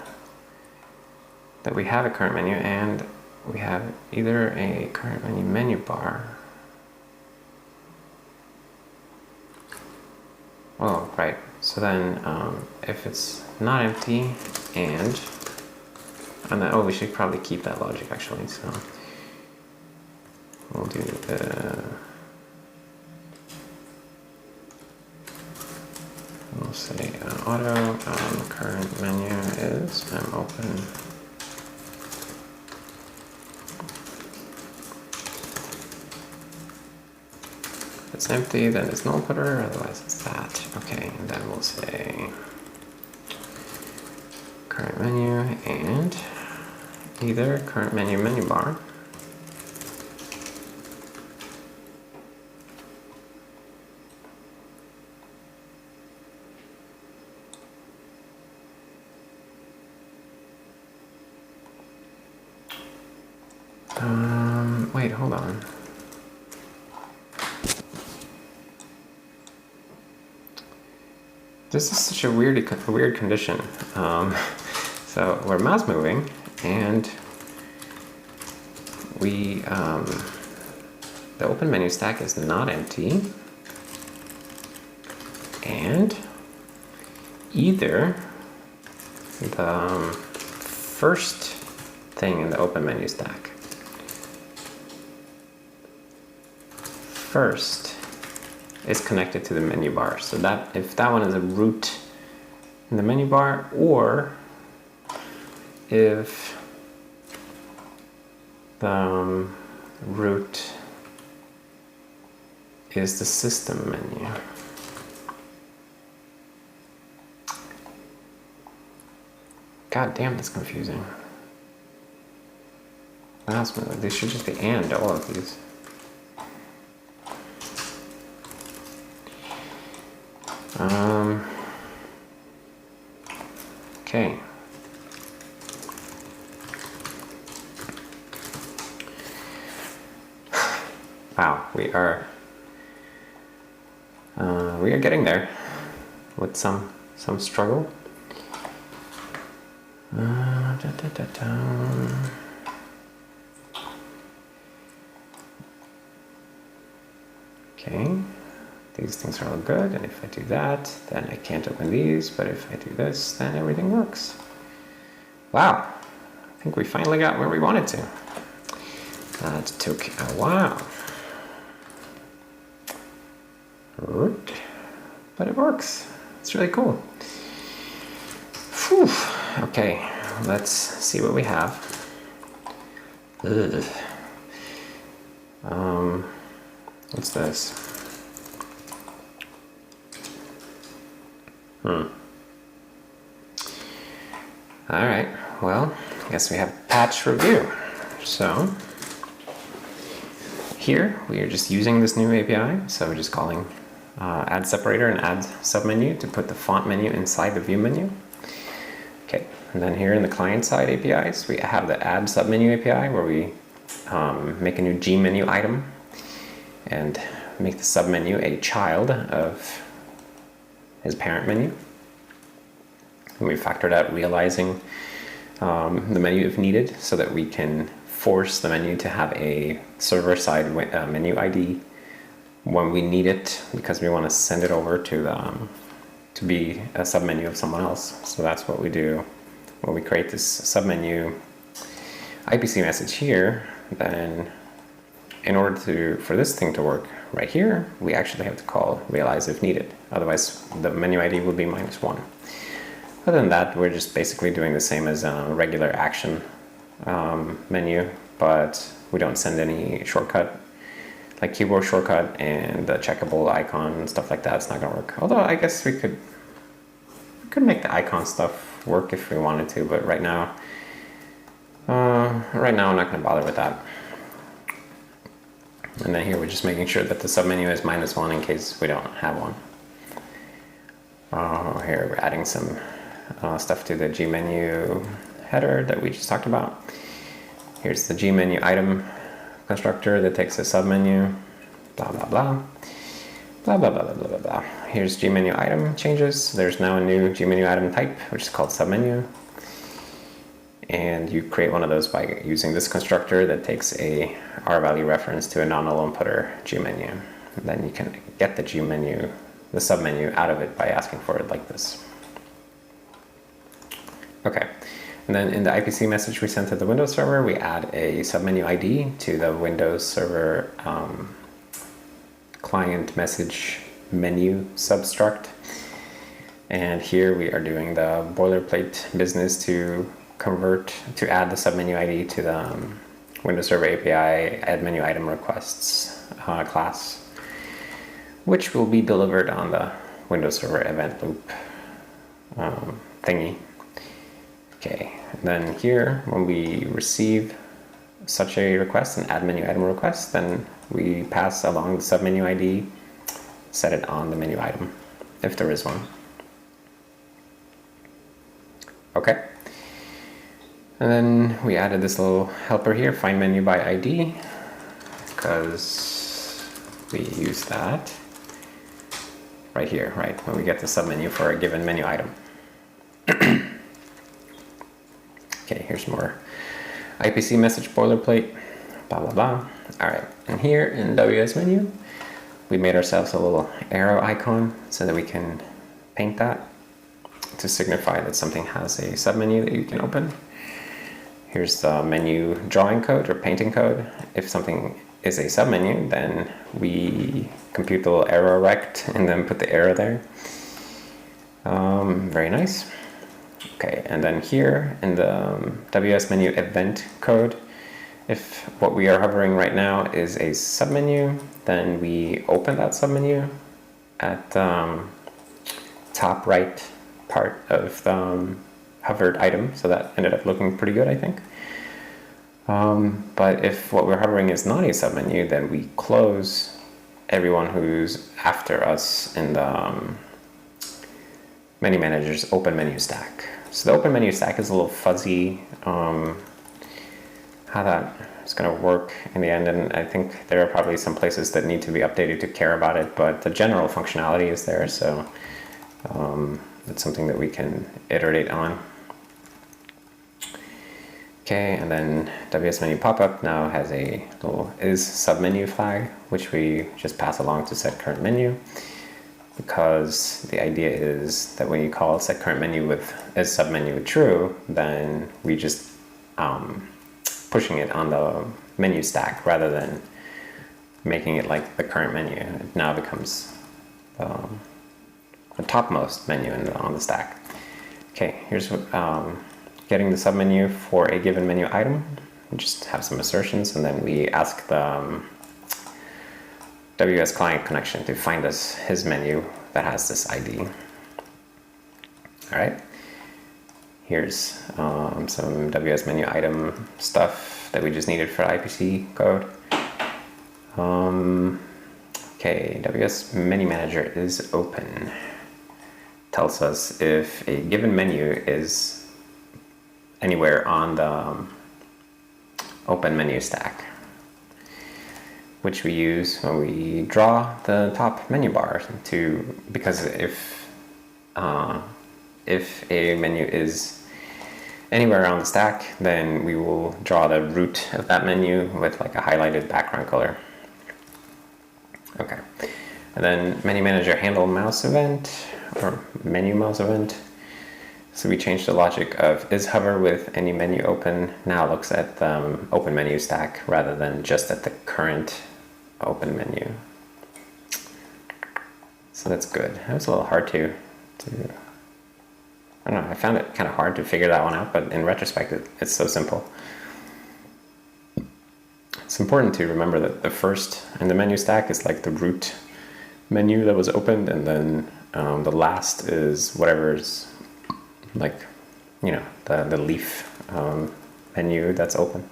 That we have a current menu and we have either a current menu bar. Oh, right. So then if it's not empty and then, oh, we should probably keep that logic actually. So we'll do the, we'll say auto current menu is open. If it's empty, then it's null putter, otherwise it's that. Okay, and then we'll say current menu and either current menu bar. Wait, hold on. This is such a weird condition. So we're mouse moving and we the open menu stack is not empty, and either the first thing in the open menu stack first is connected to the menu bar. So that if that one is a root in the menu bar, or if the root is the system menu. God damn, that's confusing. Last minute, they should just be and all of these. Okay. Wow, we are getting there with some struggle. Okay, these things are all good, and if I do that, then I can't open these, but if I do this, then everything works. Wow, I think we finally got where we wanted to. That took a while. But it works. It's really cool. Whew. Okay, let's see what we have. Ugh. What's this? Alright, well, I guess we have patch review. So, here we are just using this new API, so we're just calling add separator and add submenu to put the font menu inside the view menu. Okay, and then here in the client side APIs, we have the add submenu API where we make a new G menu item and make the submenu a child of his parent menu. And we factored out realizing the menu if needed so that we can force the menu to have a server-side menu ID when we need it, because we want to send it over to to be a submenu of someone else. So that's what we do when we create this submenu IPC message here. Then in order for this thing to work right here, we actually have to call realize if needed. Otherwise the menu ID will be -1. Other than that, we're just basically doing the same as a regular action menu, but we don't send any shortcut like keyboard shortcut and the checkable icon and stuff like that. It's not gonna work. Although I guess we could make the icon stuff work if we wanted to, but right now I'm not gonna bother with that. And then here we're just making sure that the submenu is -1 in case we don't have one. Here we're adding some stuff to the G menu header that we just talked about. Here's the G menu item constructor that takes a submenu, blah blah blah, blah blah blah blah blah blah. Here's G menu item changes. There's now a new G menu item type, which is called submenu, and you create one of those by using this constructor that takes a R value reference to a non-null inputter G menu. And then you can get the G menu, the submenu, out of it by asking for it like this. Okay. And then in the IPC message we sent to the Windows server, we add a submenu ID to the Windows server client message menu substruct. And here we are doing the boilerplate business to add the submenu ID to the Windows Server API add menu item requests class, which will be delivered on the Windows Server event loop thingy. Okay, and then here, when we receive such a request, an add menu item request, then we pass along the submenu ID, set it on the menu item, if there is one. Okay. And then we added this little helper here, find menu by ID, because we use that right here, right, when we get the submenu for a given menu item. Okay, here's more IPC message boilerplate. blah, blah, blah. All right, and here in WS menu, we made ourselves a little arrow icon so that we can paint that to signify that something has a submenu that you can open. Here's the menu drawing code or painting code. If something is a submenu, then we compute the little arrow rect and then put the arrow there. Very nice. Okay, and then here in the WS menu event code, if what we are hovering right now is a submenu, then we open that submenu at top right part of the hovered item. So that ended up looking pretty good, I think. But if what we're hovering is not a submenu, then we close everyone who's after us in the menu manager's open menu stack. So the open menu stack is a little fuzzy, how that is going to work in the end, and I think there are probably some places that need to be updated to care about it, but the general functionality is there, so it's something that we can iterate on. Okay, and then WS menu pop-up now has a little is submenu flag, which we just pass along to set current menu, because the idea is that when you call set current menu with is submenu true, then we just pushing it on the menu stack rather than making it like the current menu. It now becomes the topmost menu on the stack. Okay, here's what getting the submenu for a given menu item. We just have some assertions, and then we ask the WS client connection to find us his menu that has this ID. All right. Here's some WS menu item stuff that we just needed for IPC code. Okay, WS menu manager is open. Tells us if a given menu is anywhere on the open menu stack, which we use when we draw the top menu bar because if a menu is anywhere on the stack, then we will draw the root of that menu with like a highlighted background color. Okay, and then menu manager handle mouse event or menu mouse event. So we changed the logic of is hover with any menu open now looks at the open menu stack rather than just at the current open menu. So that's good. It was a little hard to I don't know, I found it kind of hard to figure that one out, but in retrospect, it's so simple. It's important to remember that the first in the menu stack is like the root menu that was opened, and then the last is whatever's like, you know, the leaf menu that's open.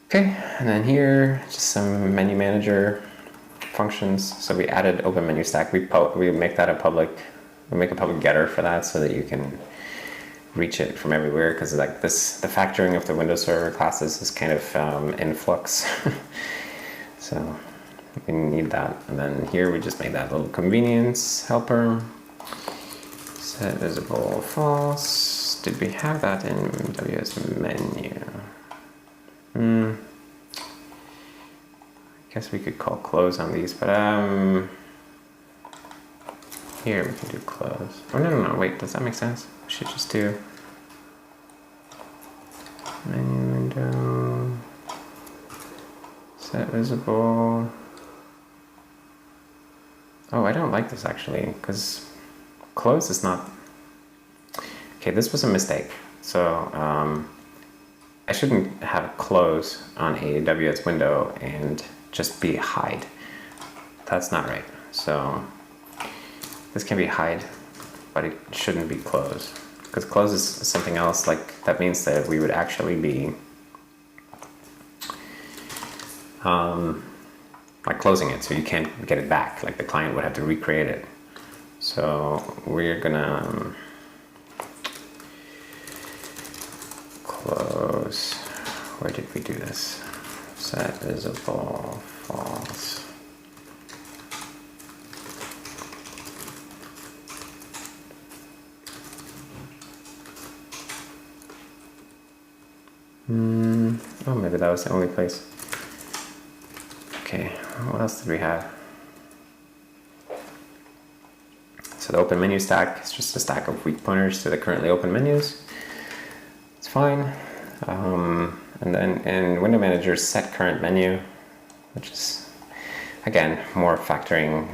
Okay, and then here, just some menu manager functions. So we added open menu stack. We make that a public. We make a public getter for that so that you can reach it from everywhere, because like the factoring of the Windows Server classes is kind of in flux. So we need that. And then here we just made that little convenience helper. Set visible false. Did we have that in WS menu? I guess we could call close on these, but here we can do close. Oh no, wait, does that make sense? We should just do menu window, set visible. Oh, I don't like this actually, because close is not. Okay, this was a mistake. So I shouldn't have close on a WS window and just be hide. That's not right. So this can be hide, but it shouldn't be close, because close is something else. Like that means that we would actually be like closing it, so you can't get it back. Like the client would have to recreate it. So we're gonna close. Where did we do this? Set visible false. Oh, maybe that was the only place. Okay, what else did we have? So the open menu stack is just a stack of weak pointers to the currently open menus. It's fine. And then in Window Manager, set current menu, which is, again, more factoring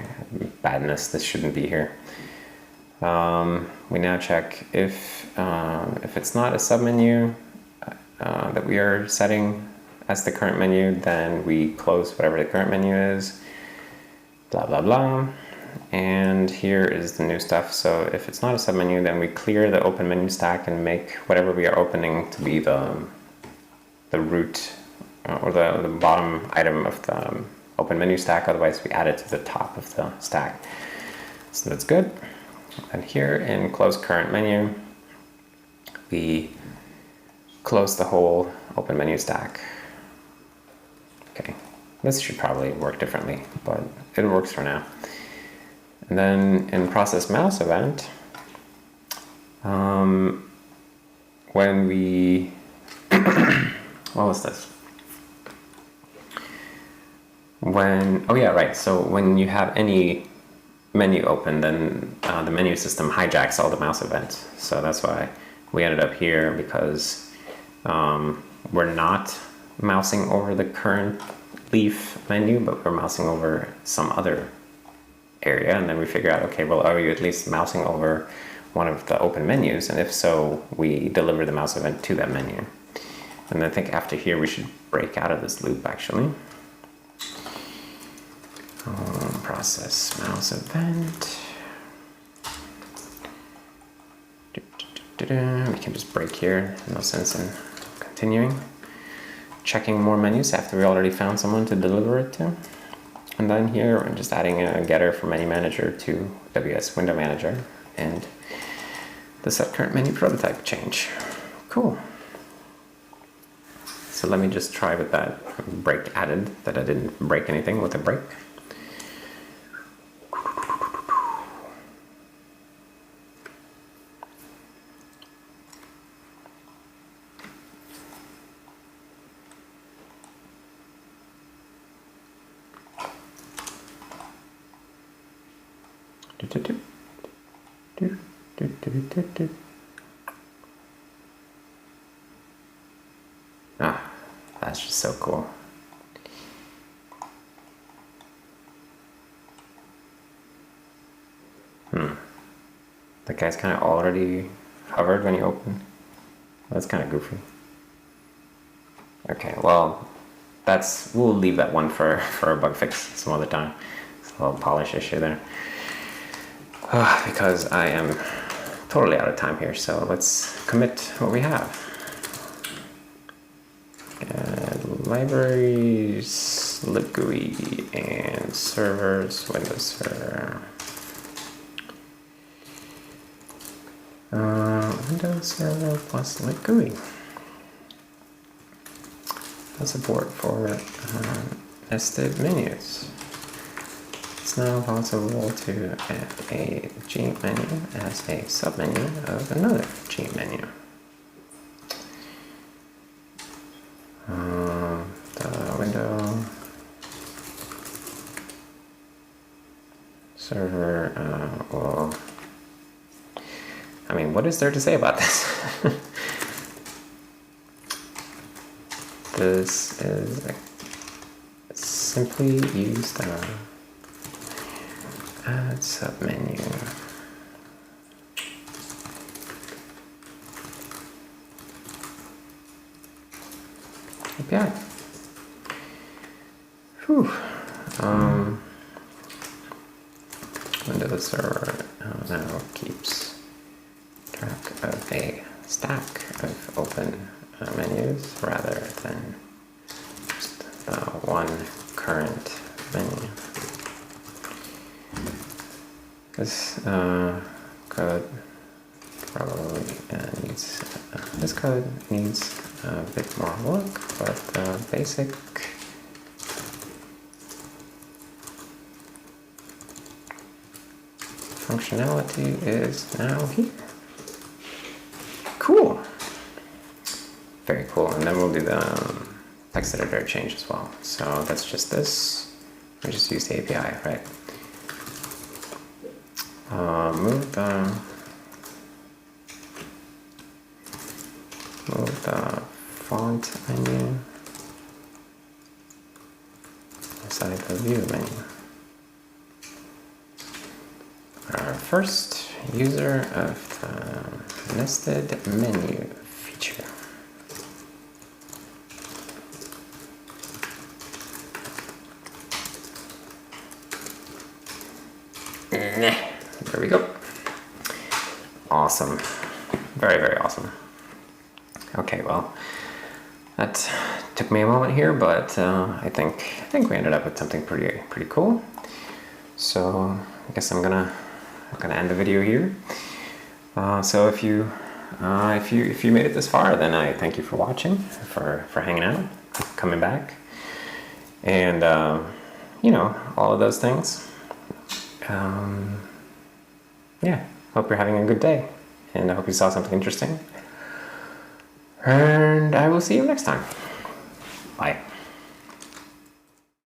badness. This shouldn't be here. We now check if it's not a submenu that we are setting as the current menu, then we close whatever the current menu is, blah, blah, blah. And here is the new stuff. So if it's not a submenu, then we clear the open menu stack and make whatever we are opening to be the root or the bottom item of the open menu stack. Otherwise, we add it to the top of the stack. So that's good. And here in close current menu, we close the whole open menu stack. Okay, this should probably work differently, but it works for now. And then in process mouse event, when we, what was this? Oh yeah, right. So when you have any menu open, then the menu system hijacks all the mouse events. So that's why we ended up here, because we're not mousing over the current leaf menu, but we're mousing over some other area. And then we figure out, okay, well, are you at least mousing over one of the open menus? And if so, we deliver the mouse event to that menu. And I think after here, we should break out of this loop, actually. Process mouse event. We can just break here. No sense in continuing. Checking more menus after we already found someone to deliver it to. And then here, I'm just adding a getter from menu manager to WS window manager and the set current menu prototype change. Cool. So let me just try with that break added, that I didn't break anything with a break. Ah, that's just so cool. The guy's kind of already hovered when you open. That's kind of goofy. Okay, well, we'll leave that one for a bug fix some other time. It's a little polish issue there. Because I am totally out of time here, so let's commit what we have. Libraries, libgui, and servers, Windows Server. Windows Server plus libgui. Support for nested menus. It's now possible to add a G menu as a submenu of another G menu. The window server will. I mean, what is there to say about this? This is simply use the add submenu. API. Whew. Windows Server now keeps track of a stack of open menus rather than just one current menu. This code probably needs, this code needs a bit more work, but the basic functionality is now here. Cool. Very cool. And then we'll do the text editor change as well. So that's just this. We just use the API, right? Move the font menu inside the view menu. Our first user of the nested menu feature. There we go. Awesome. Very, very awesome. Okay, well, that took me a moment here, but I think we ended up with something pretty cool. So I guess I'm gonna end the video here. So if you made it this far, then I thank you for watching, for hanging out, coming back, and you know, all of those things. Yeah, hope you're having a good day, and I hope you saw something interesting. And I will see you next time. Bye.